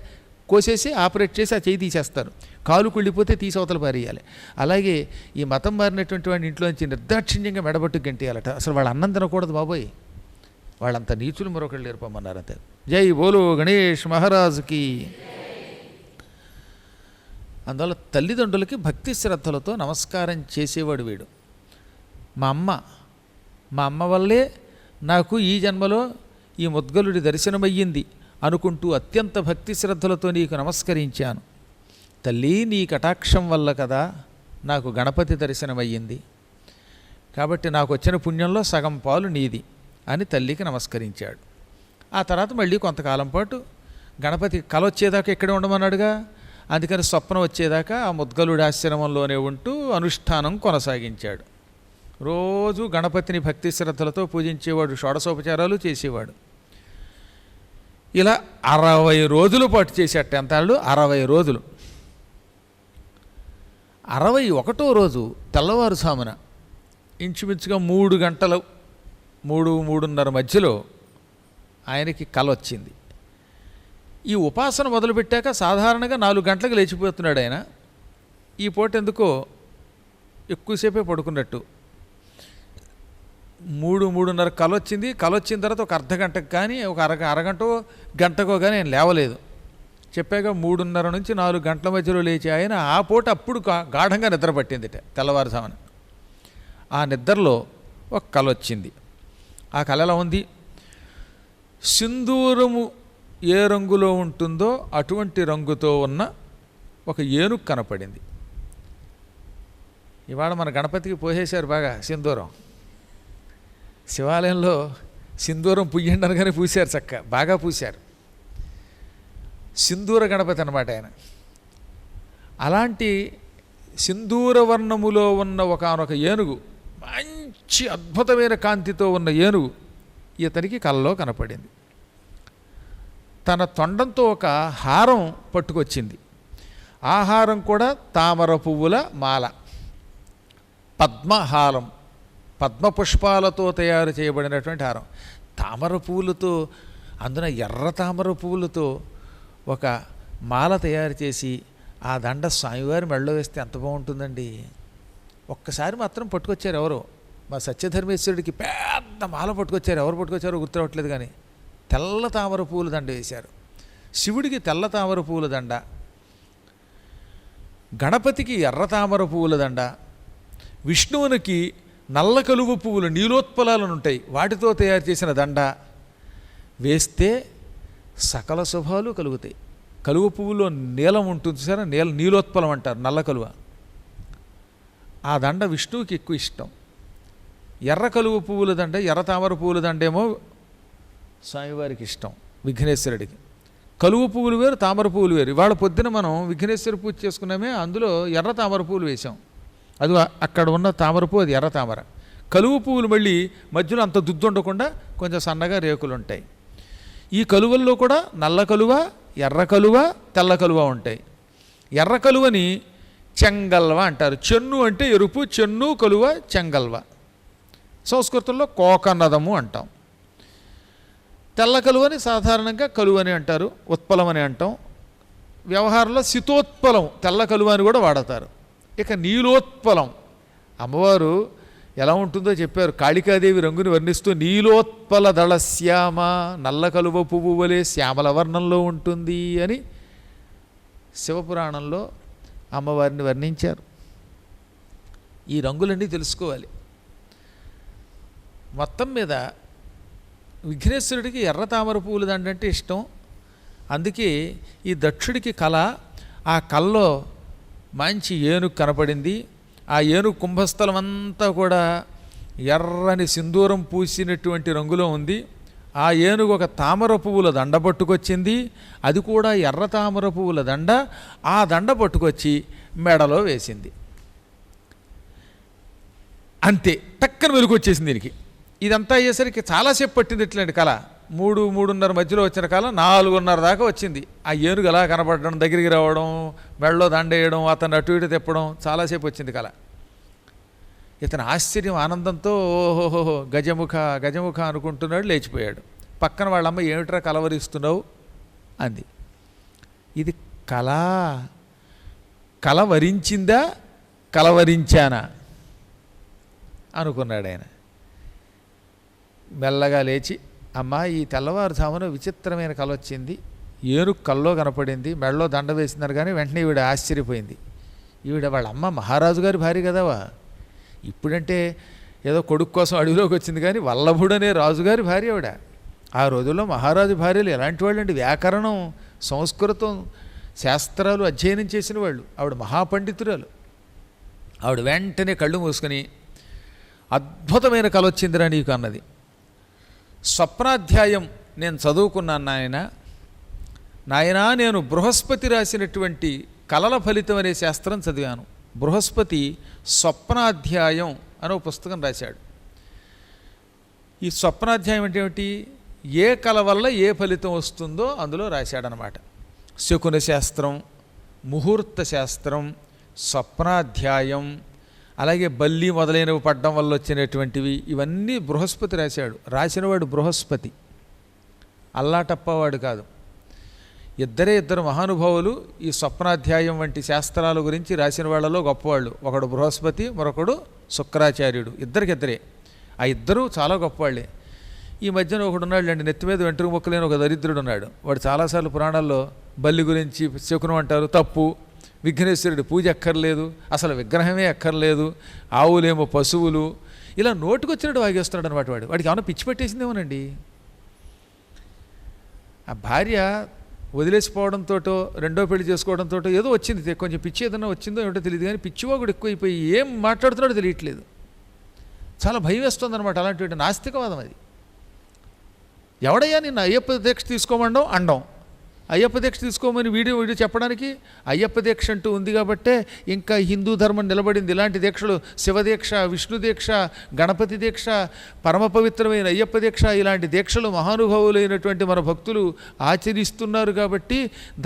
కోసేసి ఆపరేట్ చేసి ఆ చెయ్యి తీసేస్తారు. కాలు కుళ్ళిపోతే తీసవతల పారేయాలి. అలాగే ఈ మతం మారినటువంటి వాడిని ఇంట్లోంచి నిర్దాక్షిణ్యంగా మెడబట్టు గంటేయాలట. అసలు వాళ్ళు అన్నం తినకూడదు బాబోయ్. వాళ్ళంత నీచులు మరొకళ్ళు నేర్పమన్నారు అంతే. జై బోలో గణేష్ మహారాజుకి. అందువల్ల తల్లిదండ్రులకి భక్తి శ్రద్ధలతో నమస్కారం చేసేవాడు వీడు. మా అమ్మ వల్లే నాకు ఈ జన్మలో ఈ ముద్గలుడి దర్శనమయ్యింది అనుకుంటూ అత్యంత భక్తి శ్రద్ధలతో నీకు నమస్కరించాను. తల్లి, నీ కటాక్షం వల్ల కదా నాకు గణపతి దర్శనమయ్యింది, కాబట్టి నాకు వచ్చిన పుణ్యంలో సగం పాలు నీది అని తల్లికి నమస్కరించాడు. ఆ తర్వాత మళ్ళీ కొంతకాలం పాటు గణపతి కల వచ్చేదాకా ఇక్కడే ఉండమన్నాడుగా. అందుకని స్వప్నం వచ్చేదాకా ఆ ముద్గలుడి ఆశ్రమంలోనే ఉంటూ అనుష్ఠానం కొనసాగించాడు. రోజు గణపతిని భక్తి శ్రద్ధలతో పూజించేవాడు, షోడశోపచారాలు చేసేవాడు. ఇలా 60 రోజుల పాటు చేసేట. ఎంతాళ్ళు? 60 రోజులు. 61వ రోజు తెల్లవారుజామున ఇంచుమించుగా 3 గంటలు 3-3:30 మధ్యలో ఆయనకి కల వచ్చింది. ఈ ఉపాసన మొదలుపెట్టాక సాధారణంగా 4 గంటలకు లేచిపోతున్నాడు ఆయన. ఈ పూట ఎందుకో ఎక్కువసేపే పడుకున్నట్టు. 3-3:30 కల వచ్చింది. కల వచ్చిన తర్వాత ఒక అర్ధగంటకు కానీ ఒక అరగంటో గంటకో కానీ ఆయన లేవలేదు. చెప్పాక 3:30 నుంచి 4 గంటల మధ్యలో లేచి ఆయన ఆ పూట అప్పుడు గాఢంగా నిద్ర పట్టిందిట తెల్లవారుజామున. ఆ నిద్రలో ఒక కల వచ్చింది. ఆ కల ఎలా ఉంది? సింధూరము ఏ రంగులో ఉంటుందో అటువంటి రంగుతో ఉన్న ఒక ఏనుగు కనపడింది. ఇవాళ మన గణపతికి పోసేశారు బాగా సింధూరం. శివాలయంలో సింధూరం పుయ్యండి అనగానే పూశారు, చక్క బాగా పూశారు. సింధూర గణపతి అన్నమాట ఆయన. అలాంటి సింధూర వర్ణములో ఉన్న ఒకానొక ఏనుగు, మంచి అద్భుతమైన కాంతితో ఉన్న ఏనుగు ఇతనికి కలలో కనపడింది. తన తొండంతో ఒక హారం పట్టుకొచ్చింది. ఆ హారం కూడా తామర పువ్వుల మాల, పద్మహారం, పద్మ పుష్పాలతో తయారు చేయబడినటువంటి హారం. తామర పువ్వులతో, అందున ఎర్ర తామర పువ్వులతో ఒక మాల తయారు చేసి ఆ దండ స్వామివారి మెడలో వేస్తే ఎంత బాగుంటుందండి. ఒక్కసారి మాత్రం పట్టుకొచ్చారు ఎవరో, మా సత్యధర్మేశ్వరుడికి పెద్ద మాల పట్టుకొచ్చారు. ఎవరు పట్టుకొచ్చారో గుర్తురావట్లేదు, కానీ తెల్ల తామర పువ్వుల దండ వేశారు. శివుడికి తెల్ల తామర పువ్వుల దండ, గణపతికి ఎర్ర తామర పువ్వుల దండ, విష్ణువునికి నల్ల కలువ పువ్వులు నీలోత్పలాలను ఉంటాయి వాటితో తయారు చేసిన దండ వేస్తే సకల శుభాలు కలుగుతాయి. కలువ పువ్వులో నీలం ఉంటుంది సరే, నీలోత్పలం అంటారు, నల్ల కలువ. ఆ దండ విష్ణువుకి ఎక్కువ ఇష్టం. ఎర్ర కలువ పువ్వుల దండ, ఎర్ర తామర పువ్వుల దండేమో స్వామివారికి ఇష్టం, విఘ్నేశ్వరుడికి. కలువ పువ్వులు వేరు, తామర పువ్వులు వేరు. ఇవాళ పొద్దున మనం విఘ్నేశ్వర పూజ చేసుకున్నామే, అందులో ఎర్ర తామర పువ్వులు వేసాం. అది అక్కడ ఉన్న తామర పువ్వు, అది ఎర్ర తామర. కలువ పువ్వులు మళ్ళీ మధ్యలో అంత దుద్దు ఉండకుండా కొంచెం సన్నగా రేకులు ఉంటాయి. ఈ కలువల్లో కూడా నల్ల కలువ, ఎర్ర కలువ, తెల్ల కలువ ఉంటాయి. ఎర్ర కలువని చెంగల్వ అంటారు. చెన్ను అంటే ఎరుపు, చెన్ను కలువ చెంగల్వ. సంస్కృతంలో కోకనదము అంటాం. తెల్ల కలువని సాధారణంగా కలువని అంటారు, ఉత్పలమని అంటాం. వ్యవహారంలో శీతోత్పలం తెల్ల కలువ అని కూడా వాడతారు. ఇక నీలోత్పలం, అమ్మవారు ఎలా ఉంటుందో చెప్పారు. కాళికాదేవి రంగుని వర్ణిస్తూ నీలోత్పల దళ శ్యామ, నల్ల కలువ పువ్వు వలె శ్యామల వర్ణంలో ఉంటుంది అని శివపురాణంలో అమ్మవారిని వర్ణించారు. ఈ రంగులన్నీ తెలుసుకోవాలి. మొత్తం మీద విఘ్నేశ్వరుడికి ఎర్ర తామర పువ్వుల దండంటే ఇష్టం. అందుకే ఈ దక్షుడికి కళ, ఆ కళలో మంచి ఏనుగు కనపడింది. ఆ ఏనుగు కుంభస్థలం అంతా కూడా ఎర్రని సింధూరం పూసినటువంటి రంగులో ఉంది. ఆ ఏనుగు ఒక తామర పువ్వుల దండ పట్టుకొచ్చింది. అది కూడా ఎర్ర తామర పువ్వుల దండ. ఆ దండ పట్టుకొచ్చి మెడలో వేసింది. అంతే, టక్కన వెలుగు వచ్చేసింది దీనికి. ఇదంతా అయ్యేసరికి చాలాసేపు పట్టింది ఇట్లాంటి కళ. మూడున్నర మధ్యలో వచ్చిన కళ 4:30 దాకా వచ్చింది. ఆ ఏనుగు అలా కనపడడం, దగ్గరికి రావడం, మెడలో దండేయడం, అతను అటు ఇటు తిప్పడం, చాలాసేపు వచ్చింది కళ. ఇతను ఆశ్చర్యం ఆనందంతో ఓహోహో గజముఖ గజముఖ అనుకుంటున్నాడు, లేచిపోయాడు. పక్కన వాళ్ళమ్మ ఏమిట్రా కలవరిస్తున్నావు అంది. ఇది కలవరించిందా కలవరించానా అనుకున్నాడు ఆయన. మెల్లగా లేచి, అమ్మ ఈ తెల్లవారుజామున విచిత్రమైన కల వచ్చింది, ఏనుగు కల్లో కనపడింది, మెడలో దండ వేసినారు. కానీ వెంటనే ఈవిడ ఆశ్చర్యపోయింది. ఈవిడ వాళ్ళ అమ్మ మహారాజు గారి భార్య కదవా, ఇప్పుడంటే ఏదో కొడుకు కోసం అడవిలోకి వచ్చింది, కానీ వల్లభుడనే రాజుగారి భార్య ఆవిడ. ఆ రోజుల్లో మహారాజు భార్యలు ఎలాంటి వాళ్ళు అండి, వ్యాకరణం, సంస్కృతం, శాస్త్రాలు అధ్యయనం చేసిన వాళ్ళు. ఆవిడ మహాపండితురాలు. ఆవిడ వెంటనే కళ్ళు మూసుకొని, అద్భుతమైన కల వచ్చిందిరా నీకు అన్నది. స్వప్నాధ్యాయం నేను చదువుకున్నాను నాయనా, నేను బృహస్పతి రాసినటువంటి కలల ఫలితం అనే శాస్త్రం చదివాను. బృహస్పతి స్వప్నాధ్యాయం అనే ఒక పుస్తకం రాశాడు. ఈ స్వప్నాధ్యాయం అంటే ఏమిటి, ఏ కల వల్ల ఏ ఫలితం వస్తుందో అందులో రాశాడనమాట. శకున శాస్త్రం, ముహూర్త శాస్త్రం, స్వప్నాధ్యాయం, అలాగే బల్లి మొదలైనవి పడ్డం వల్ల వచ్చినటువంటివి, ఇవన్నీ బృహస్పతి రాశాడు. రాసినవాడు బృహస్పతి, అల్లాటప్పవాడు కాదు. ఇద్దరు మహానుభావులు ఈ స్వప్నాధ్యాయం వంటి శాస్త్రాల గురించి రాసిన వాళ్ళలో గొప్పవాళ్ళు. ఒకడు బృహస్పతి, మరొకడు శుక్రాచార్యుడు. ఇద్దరికిద్దరే. ఆ ఇద్దరూ చాలా గొప్పవాళ్ళే. ఈ మధ్యన ఒకడు ఉన్నాడు, నెత్తి మీద వెంట్రుక మొక్కలేని ఒక దరిద్రుడు ఉన్నాడు. వాడు చాలాసార్లు పురాణాల్లో బల్లి గురించి శకునం అంటారు, తప్పు. విఘ్నేశ్వరుడు పూజ అక్కర్లేదు, అసలు విగ్రహమే అక్కర్లేదు, ఆవులేమో పశువులు, ఇలా నోటుకొచ్చినట్టు వాగేస్తున్నాడు అనమాట. వాడికి ఏమైనా పిచ్చి పెట్టేసిందేమోనండి. ఆ భార్య వదిలేసిపోవడంతో, రెండో పెళ్లి చేసుకోవడంతో ఏదో వచ్చింది, కొంచెం పిచ్చి ఏదన్నా వచ్చిందో ఏమిటో తెలియదు, కానీ పిచ్చివాగుడు ఎక్కువైపోయి ఏం మాట్లాడుతున్నాడో తెలియట్లేదు. చాలా భయం వేస్తుంది అనమాట. అలాంటి నాస్తికవాదం అది. ఎవడయ్యా నిన్ను అయ్యప్ప దీక్ష తీసుకోమండం అండం, అయ్యప్ప దీక్ష తీసుకోమని వీడియో చెప్పడానికి అయ్యప్ప దీక్ష అంటూ ఉంది కాబట్టే ఇంకా హిందూ ధర్మం నిలబడింది. ఇలాంటి దీక్షలు శివదీక్ష, విష్ణు దీక్ష, గణపతి దీక్ష, పరమ పవిత్రమైన అయ్యప్ప దీక్ష, ఇలాంటి దీక్షలు మహానుభావులైనటువంటి మన భక్తులు ఆచరిస్తున్నారు కాబట్టి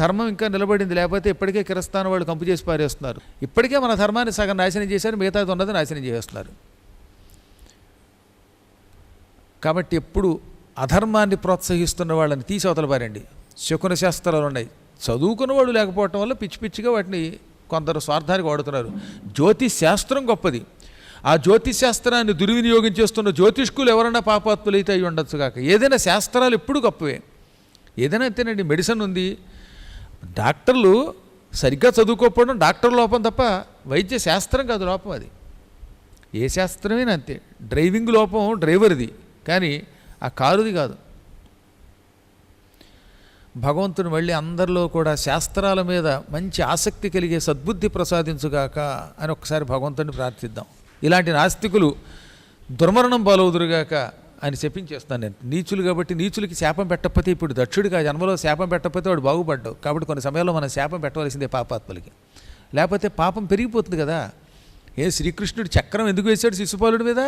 ధర్మం ఇంకా నిలబడింది. లేకపోతే ఇప్పటికే కిరస్థానం వాళ్ళు కంపు చేసి పారేస్తున్నారు. ఇప్పటికే మన ధర్మాన్ని సగం నాశనం చేశారు, మిగతాది ఉన్నది నాశనం చేస్తున్నారు. కాబట్టి ఎప్పుడు అధర్మాన్ని ప్రోత్సహిస్తున్న వాళ్ళని తీసి అవతల పారండి. శకున శాస్త్రాలు ఉన్నాయి, చదువుకున్నవాడు లేకపోవటం వల్ల పిచ్చి పిచ్చిగా వాటిని కొందరు స్వార్థానికి వాడుతున్నారు. జ్యోతిష్ శాస్త్రం గొప్పది. ఆ జ్యోతిష్ శాస్త్రాన్ని దుర్వినియోగం చేస్తున్న జ్యోతిష్కులు ఎవరన్నా పాపాత్ములైతే అయి ఉండొచ్చు కాక. ఏదైనా శాస్త్రాలు ఎప్పుడు గొప్పవే. ఏదైనా అంతేనండి. మెడిసిన్ ఉంది, డాక్టర్లు సరిగ్గా చదువుకోకపోవడం డాక్టర్ లోపం తప్ప వైద్య శాస్త్రం కాదు లోపం. అది ఏ శాస్త్రమైనా అంతే. డ్రైవింగ్ లోపం డ్రైవర్ది, కానీ ఆ కారుది కాదు. భగవంతుని మళ్ళీ అందరిలో కూడా శాస్త్రాల మీద మంచి ఆసక్తి కలిగే సద్బుద్ధి ప్రసాదించుగాక అని ఒకసారి భగవంతుని ప్రార్థిద్దాం. ఇలాంటి నాస్తికులు దుర్మరణం పాలవుదురుగాక అని చెప్పించేస్తాను నేను. నీచులు కాబట్టి నీచులకి శాపం పెట్టకపోతే, ఇప్పుడు దక్షుడికి ఆ జన్మలో శాపం పెట్టకపోతే వాడు బాగుపడ్డావు. కాబట్టి కొన్ని సమయాల్లో మనం శాపం పెట్టవలసిందే పాపాత్మలకి, లేకపోతే పాపం పెరిగిపోతుంది కదా. శ్రీకృష్ణుడు చక్రం ఎందుకు వేశాడు శిశుపాలుడి మీద?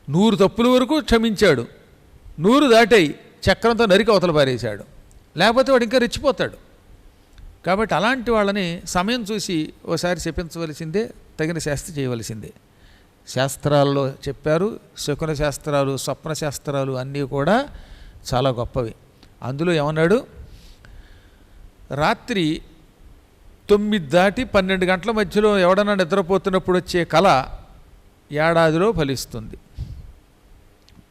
100 తప్పుల వరకు క్షమించాడు, 100 దాటాయి చక్రంతో నరికి అవతల పారేశాడు. లేకపోతే వాడు ఇంకా రెచ్చిపోతాడు. కాబట్టి అలాంటి వాళ్ళని సమయం చూసి ఓసారి శపించవలసిందే, తగిన శాస్త్రి చేయవలసిందే. శాస్త్రాల్లో చెప్పారు. శకున శాస్త్రాలు, స్వప్న శాస్త్రాలు అన్నీ కూడా చాలా గొప్పవి. అందులో ఏమన్నాడు, రాత్రి 9 దాటి 12 గంటల మధ్యలో ఎవడన్నా నిద్రపోతున్నప్పుడు వచ్చే కళ ఏడాదిలో ఫలిస్తుంది.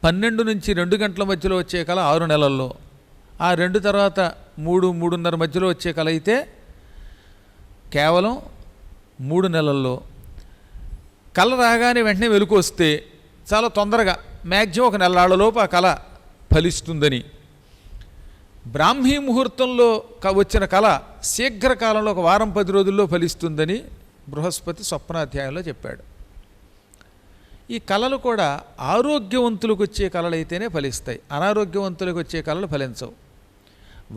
12 నుంచి 2 గంటల మధ్యలో వచ్చే కళ 6 నెలల్లో, ఆ 2 తర్వాత 3-3:30 మధ్యలో వచ్చే కళ అయితే కేవలం 3 నెలల్లో. కళ రాగానే వెంటనే వెలుగు వస్తే చాలా తొందరగా, మ్యాక్సిమం 1 నెలలోపు ఆ కళ ఫలిస్తుందని. బ్రాహ్మీ ముహూర్తంలో వచ్చిన కళ శీఘ్రకాలంలో 1 వారం 10 రోజుల్లో ఫలిస్తుందని బృహస్పతి స్వప్నాధ్యాయంలో చెప్పాడు. ఈ కళలు కూడా ఆరోగ్యవంతులకు వచ్చే కళలైతేనే ఫలిస్తాయి, అనారోగ్యవంతులకు వచ్చే కళలు ఫలించవు.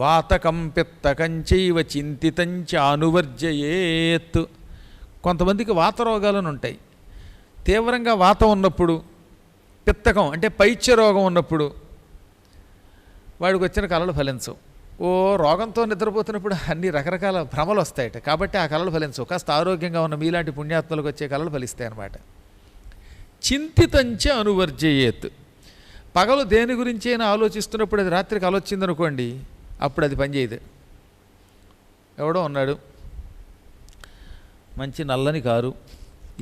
వాతకం పిత్తకంచైవ చింతితంచ అనువర్జయేత్. కొంతమందికి వాత రోగాలను ఉంటాయి. తీవ్రంగా వాతం ఉన్నప్పుడు, పిత్తకం అంటే పైత్య రోగం ఉన్నప్పుడు, వాడికి వచ్చిన కళలు ఫలించవు. ఓ రోగంతో నిద్రపోతున్నప్పుడు అన్ని రకరకాల భ్రమలు వస్తాయట, కాబట్టి ఆ కళలు ఫలించవు. కాస్త ఆరోగ్యంగా ఉన్న మీలాంటి పుణ్యాత్మలకు వచ్చే కళలు ఫలిస్తాయి అన్నమాట. చింతితంచ అనువర్జయేత్. పగలు దేని గురించి అయినా ఆలోచిస్తున్నప్పుడు అది రాత్రికి ఆలోచిందనుకోండి, అప్పుడు అది పనిచేయదు. ఎవడో ఉన్నాడు, మంచి నల్లని కారు,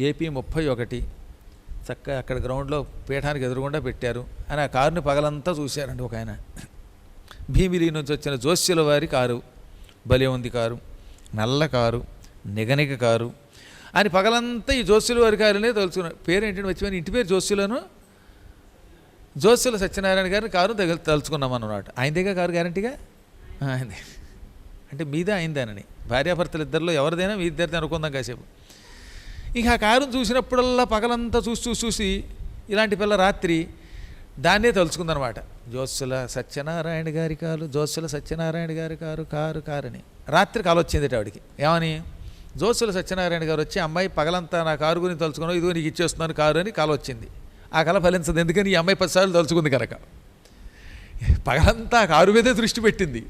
ఏపీ 31, చక్కగా అక్కడ గ్రౌండ్లో పీఠానికి ఎదురుగుండా పెట్టారు అని ఆ కారుని పగలంతా చూశారండి ఒక ఆయన. భీమిలి నుంచి వచ్చిన జోస్యుల వారి కారు, భలే ఉంది కారు, నల్ల కారు, నిగనిగ కారు అని పగలంతా ఈ జోస్యుల వారి కారునే తలుచుకున్నారు. పేరేంటంటే వచ్చిపోయిన ఇంటి పేరు జోస్యులను, జోస్యుల సత్యనారాయణ గారిని కారు తలుచుకున్నాం అన్నమాట. ఆయనదేగా కారు గ్యారంటీగా ఆయనదే. అంటే మీదే అయిందేనని, భార్యాభర్తలు ఇద్దరిలో ఎవరిదైనా మీ ఇద్దరిదే అనుకుందాం కాసేపు. ఇక ఆ కారును చూసినప్పుడల్లా పగలంతా చూసి ఇలాంటి పిల్ల రాత్రి దాన్నే తలుచుకుందనమాట. జోస్యుల సత్యనారాయణ గారి కారు, జోస్యుల సత్యనారాయణ గారి కారు అని రాత్రికి ఆలోచింది ఆవిడికి. ఏమని? జోస్యుల సత్యనారాయణ గారు వచ్చి, అమ్మాయి పగలంతా నా కారు గురించి తలుచుకున్నావు, ఇదిగో నీకు ఇచ్చేస్తున్నాను కారు అని కల వచ్చింది. ఆ కళ ఫలించదు, ఎందుకని ఈ అమ్మాయి 10 సార్లు తలుచుకుంది కనుక. పగలంతా కారు మీదే దృష్టి పెట్టింది.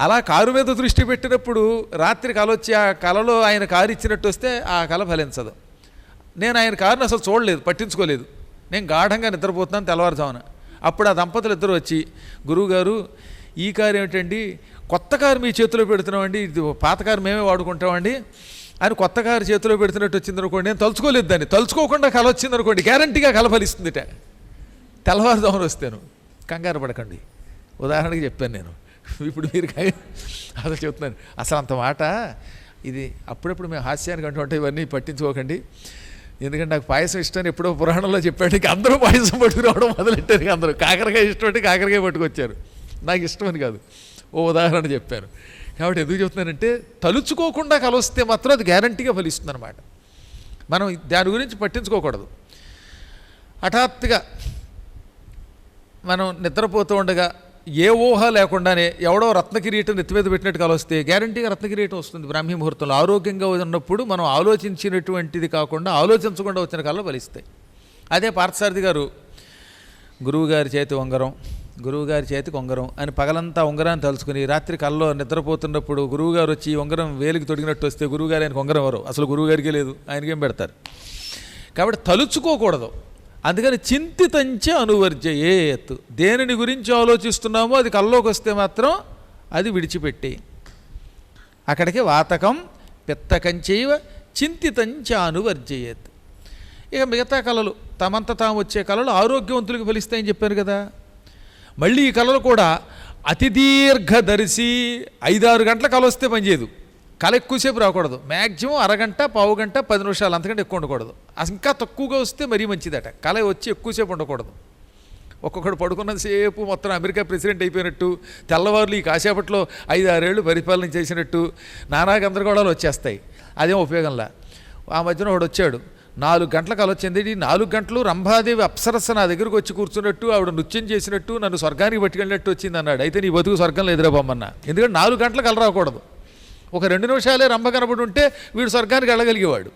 అలా కారు మీద దృష్టి పెట్టినప్పుడు రాత్రి కల వచ్చి ఆ కళలో ఆయన కారు ఇచ్చినట్టు వస్తే ఆ కళ ఫలించదు. నేను ఆయన కారుని అసలు చూడలేదు, పట్టించుకోలేదు, నేను గాఢంగా నిద్రపోతున్నాను తెల్లవారుజామున. అప్పుడు ఆ దంపతులు ఇద్దరు వచ్చి, గురువుగారు ఈ కారు ఏమిటండి, కొత్త కారు మీ చేతిలో పెడుతున్నామండి, ఇది పాత కారు మేమే వాడుకుంటామండి అని కొత్త కారు చేతిలో పెడుతున్నట్టు వచ్చింది అనుకోండి. నేను తలుచుకోలేదు దాన్ని, తలుచుకోకుండా కల వచ్చింది అనుకోండి, గ్యారంటీగా కల ఫలిస్తుందిట తెల్లవారుజామున వస్తాను. కంగారు పడకండి, ఉదాహరణకి చెప్పాను నేను. ఇప్పుడు మీరు అసలు చెప్తున్నాను, అసలు అంత మాట ఇది అప్పుడప్పుడు మేము హాస్యానికి అంటూ ఇవన్నీ పట్టించుకోకండి. ఎందుకంటే నాకు పాయసం ఇష్టం అని ఎప్పుడో పురాణంలో చెప్పాడు. ఇక అందరూ పాయసం పట్టుకురావడం మొదలెట్టారు. ఇక అందరూ కాకరకాయ ఇష్టం అంటే కాకరకాయ పట్టుకొచ్చారు. నాకు ఇష్టమని కాదు, ఓ ఉదాహరణ చెప్పాను. కాబట్టి ఎందుకు చెప్తున్నానంటే, తలుచుకోకుండా కలొస్తే మాత్రం అది గ్యారంటీగా ఫలిస్తుంది అన్నమాట. మనం దాని గురించి పట్టించుకోకూడదు. హఠాత్తుగా మనం నిద్రపోతూ ఉండగా ఏ ఊహ లేకుండానే ఎవడో రత్నకిరీటం నెత్తి మీద పెట్టినట్టు కలొస్తే గ్యారంటీగా రత్నకిరీటం వస్తుంది బ్రాహ్మీ ముహూర్తంలో. ఆరోగ్యంగా ఉన్నప్పుడు మనం ఆలోచించినటువంటిది కాకుండా ఆలోచించకుండా వచ్చిన కళలు ఫలిస్తాయి. అదే పార్థసారథి గారు గురువుగారి చేతికి ఉంగరం అని పగలంతా ఉంగరాన్ని తలుచుకుని రాత్రి కల్లో నిద్రపోతున్నప్పుడు గురువుగారు వచ్చి ఉంగరం వేలికి తొడిగినట్టు వస్తే గురువుగారు ఆయనకు ఉంగరం ఎవరు, అసలు గురువుగారికే లేదు, ఆయనకేం పెడతారు. కాబట్టి తలుచుకోకూడదు. అందుకని చింతితంచ అనువర్జయేత్. దేనిని గురించి ఆలోచిస్తున్నామో అది కల్లోకి వస్తే మాత్రం అది విడిచిపెట్టి. అక్కడికి వాతకం పిత్తకంచైవ చింతితంచ అనువర్జయేత్. ఇక మిగతా కళలు తమంత తాము వచ్చే కళలు ఆరోగ్యవంతులకు ఫలిస్తాయని చెప్పారు కదా. మళ్ళీ ఈ కళలు కూడా అతి దీర్ఘదర్శి 5-6 గంటల కళ వస్తే పనిచేయదు. కళ ఎక్కువసేపు రాకూడదు, మ్యాక్సిమం అరగంట, పావు గంట, 10 నిమిషాలు, అంతకంటే ఎక్కువ ఉండకూడదు. అసలు ఇంకా తక్కువగా వస్తే మరీ మంచిదట. కళ వచ్చి ఎక్కువసేపు ఉండకూడదు. ఒక్కొక్కడు పడుకున్నసేపు మొత్తం అమెరికా ప్రెసిడెంట్ అయిపోయినట్టు, తెల్లవారులు ఈ కాసేపట్లో 5-6 ఏళ్ళు పరిపాలన చేసినట్టు నానా గందరగోళాలు వచ్చేస్తాయి. అదేం ఉపయోగంలా. ఆ మధ్యన ఒకడు వచ్చాడు, 4 గంటల కళ వచ్చింది. 4 గంటలు రంభాదేవి అప్సరస్సు నా దగ్గరకు వచ్చి కూర్చున్నట్టు, ఆవిడ నృత్యం చేసినట్టు, నన్ను స్వర్గానికి పట్టుకెళ్ళినట్టు వచ్చింది అన్నాడు. అయితే నీ బతుకు స్వర్గంలో ఎదురబొమ్మన్నా. ఎందుకంటే 4 గంటల కళ రాకూడదు. ఒక 2 నిమిషాలే రంభ కనబడి ఉంటే వీడు స్వర్గానికి వెళ్ళగలిగేవాడు.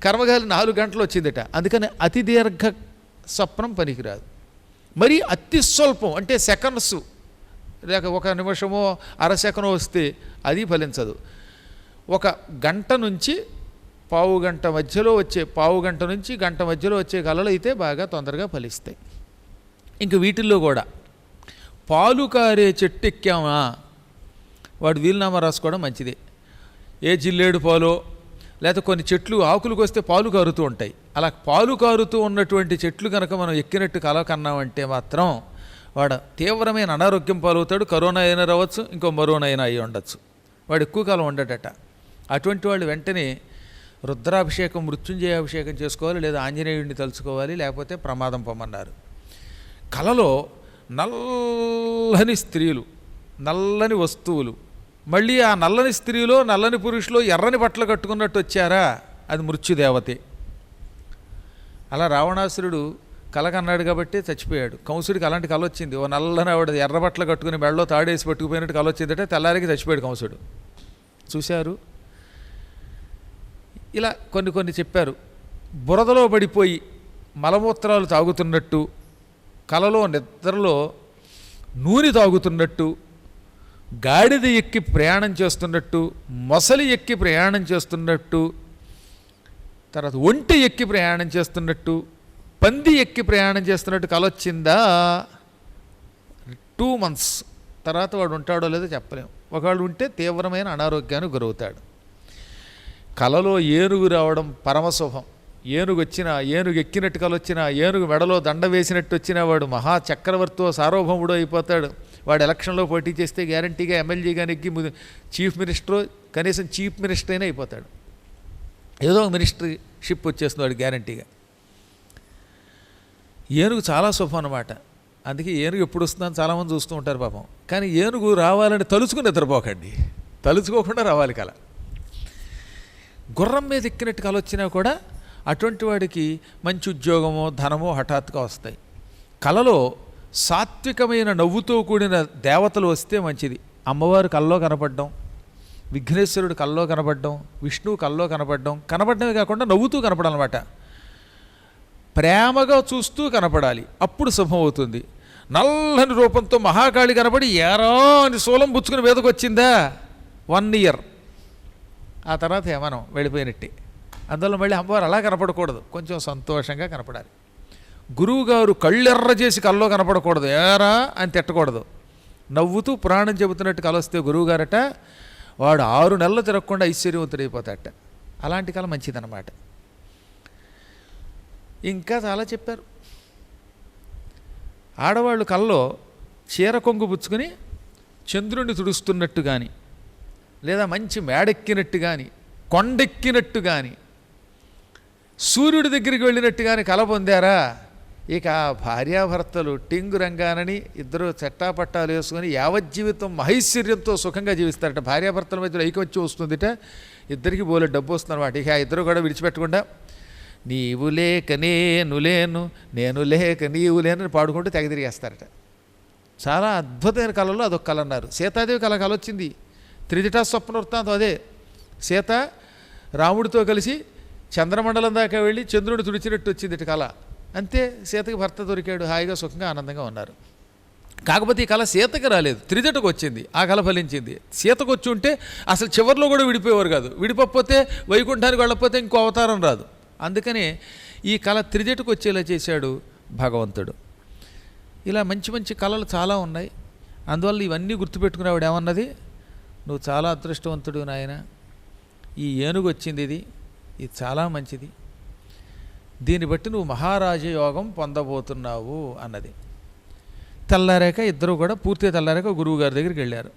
కర్మగాలి 4 గంటలు వచ్చిందట. అందుకని అతి దీర్ఘ స్వప్నం పనికిరాదు. మరి అతి స్వల్పం అంటే సెకండ్స్, లేక 1 నిమిషమో అరసెకనో వస్తే అది ఫలించదు. 1 గంట నుంచి పావు గంట మధ్యలో వచ్చే, పావు గంట నుంచి గంట మధ్యలో వచ్చే కళలు అయితే బాగా తొందరగా ఫలిస్తాయి. ఇంక వీటిల్లో కూడా పాలు కారే చెట్టు ఎక్కామా, వాడు వీలునామా రాసుకోవడం మంచిదే. ఏ జిల్లేడు పాలో, లేకపోతే కొన్ని చెట్లు ఆకులకు వస్తే పాలు కారుతూ ఉంటాయి. అలా పాలు కారుతూ ఉన్నటువంటి చెట్లు కనుక మనం ఎక్కినట్టు కల కన్నామంటే మాత్రం వాడు తీవ్రమైన అనారోగ్యం పాలవుతాడు. కరోనా అయినా రావచ్చు, ఇంకో మరోనైనా అయి ఉండొచ్చు. వాడు ఎక్కువ కాలం ఉండటట. అటువంటి వాళ్ళు వెంటనే రుద్రాభిషేకం, మృత్యుంజయ అభిషేకం చేసుకోవాలి, లేదా ఆంజనేయుడిని తలుచుకోవాలి, లేకపోతే ప్రమాదం పొమ్మన్నారు. కలలో నల్లని స్త్రీలు, నల్లని వస్తువులు, మళ్ళీ ఆ నల్లని స్త్రీలో నల్లని పురుషులో ఎర్రని బట్టలు కట్టుకున్నట్టు వచ్చారా, అది మృత్యుదేవతే. అలా రావణాసురుడు కల కన్నాడు కాబట్టి చచ్చిపోయాడు. కంసుడికి అలాంటి కల వచ్చింది. ఓ నల్లని ఆవిడ ఎర్ర బట్టలు కట్టుకుని మెడలో తాడేసి పట్టుకుపోయినట్టు కల వచ్చిందంటే తెల్లారికి చచ్చిపోయాడు కంసుడు. చూశారు. ఇలా కొన్ని చెప్పారు. బురదలో పడిపోయి మలమూత్రాలు తాగుతున్నట్టు, కలలో నిద్రలో నూనె తాగుతున్నట్టు, గాడిద ఎక్కి ప్రయాణం చేస్తున్నట్టు, మొసలి ఎక్కి ప్రయాణం చేస్తున్నట్టు, తర్వాత ఒంటె ఎక్కి ప్రయాణం చేస్తున్నట్టు, పంది ఎక్కి ప్రయాణం చేస్తున్నట్టు కలొచ్చిందా? 2 months తర్వాత వాడు ఉంటాడో లేదో చెప్పలేము. ఒకవాడు ఉంటే తీవ్రమైన అనారోగ్యానికి గురవుతాడు. కలలో ఏనుగు రావడం పరమశుభం. ఏనుగు వచ్చినా, ఏనుగు ఎక్కినట్టు కలొచ్చినా, ఏనుగు మెడలో దండ వేసినట్టు వచ్చినా వాడు మహా చక్రవర్తో సార్వభౌముడు అయిపోతాడు. వాడు ఎలక్షన్లో పోటీ చేస్తే గ్యారంటీగా ఎమ్మెల్యేగా నెగ్గి చీఫ్ మినిస్టర్, కనీసం చీఫ్ మినిస్టర్ అయినా అయిపోతాడు. ఏదో మినిస్టర్షిప్ వచ్చేస్తుంది వాడు గ్యారంటీగా. ఏనుగు చాలా శుభం అన్నమాట. అందుకే ఏనుగు ఎప్పుడు వస్తుందని చాలామంది చూస్తూ ఉంటారు పాపం. కానీ ఏనుగు రావాలని తలుచుకుని నిద్రపోకండి, తలుచుకోకుండా రావాలి కల. గుర్రం మీద ఎక్కినట్టు కల వచ్చినా కూడా అటువంటి వాడికి మంచి ఉద్యోగమో ధనమో హఠాత్తుగా వస్తాయి. కలలో సాత్వికమైన నవ్వుతో కూడిన దేవతలు వస్తే మంచిది. అమ్మవారు కల్లో కనపడడం, విఘ్నేశ్వరుడు కల్లో కనపడడం, విష్ణువు కల్లో కనపడమే కాకుండా నవ్వుతూ కనపడాలన్నమాట. ప్రేమగా చూస్తూ కనపడాలి, అప్పుడు శుభం అవుతుంది. నల్లని రూపంతో మహాకాళి కనపడి ఏరా అని శూలం పుచ్చుకుని మీదకు వచ్చిందా 1 year, ఆ తర్వాత ఏమనం వెళ్ళిపోయినట్టే. అందువల్ల మళ్ళీ అమ్మవారు అలా కనపడకూడదు, కొంచెం సంతోషంగా కనపడాలి. గురువుగారు కళ్ళెర్ర చేసి కల్లో కనపడకూడదు, ఏరా అని తిట్టకూడదు. నవ్వుతూ పురాణం చెబుతున్నట్టు కలొస్తే గురువుగారట వాడు 6 నెలలు తిరగకుండా ఐశ్వర్యవంతుడైపోతాడట. అలాంటి కళ మంచిదన్నమాట. ఇంకా చాలా చెప్పారు. ఆడవాళ్ళు కల్లో చీర కొంగు పుచ్చుకొని చంద్రుడిని తుడుస్తున్నట్టు కానీ, లేదా మంచి మేడెక్కినట్టు కానీ, కొండెక్కినట్టు కానీ, సూర్యుడి దగ్గరికి వెళ్ళినట్టు కానీ కల పొందారా, ఇక భార్యాభర్తలు టింగు రంగానని ఇద్దరు చట్టాపట్టాలు వేసుకొని యావజ్జీవితం మహైశ్వర్యంతో సుఖంగా జీవిస్తారట. భార్యాభర్తల మధ్యలో ఐకమత్యం వస్తుందిట, ఇద్దరికి బోలే డబ్బు వస్తుందన్నమాట. ఇక ఆ ఇద్దరు కూడా విడిచిపెట్టకుండా నీవు లేక నేను లేను, నేను లేక నీవు లేను అని పాడుకుంటూ తెగ తిరిగేస్తారట. చాలా అద్భుతమైన కళలో అదొక కళ అన్నారు. సీతాదేవి కళ వచ్చింది. త్రిజటా స్వప్న వృత్తాంతం అదే. సీత రాముడితో కలిసి చంద్రమండలం దాకా వెళ్ళి చంద్రుడిని తుడిచినట్టు వచ్చింది కళ. అంతే, సీతకి భర్త దొరికాడు, హాయిగా సుఖంగా ఆనందంగా ఉన్నారు. కాకపోతే ఈ కళ సీతకి రాలేదు, త్రిజటకు వచ్చింది. ఆ కళ ఫలించింది. సీతకు వచ్చి ఉంటే అసలు చివరిలో కూడా విడిపోయేవారు కాదు. విడిపోతే వైకుంఠానికి వెళ్ళకపోతే ఇంకో అవతారం రాదు. అందుకని ఈ కళ త్రిజటకు వచ్చేలా చేశాడు భగవంతుడు. ఇలా మంచి మంచి కళలు చాలా ఉన్నాయి. అందువల్ల ఇవన్నీ గుర్తుపెట్టుకునేవాడు ఏమన్నది, నువ్వు చాలా అదృష్టవంతుడు నాయన, ఈ ఏనుగు వచ్చింది, ఇది చాలా మంచిది, దీన్ని బట్టి నువ్వు మహారాజయోగం పొందబోతున్నావు అన్నది. తెల్లారాక ఇద్దరు కూడా పూర్తిగా తెల్లారాక గురువుగారి దగ్గరికి వెళ్ళారు.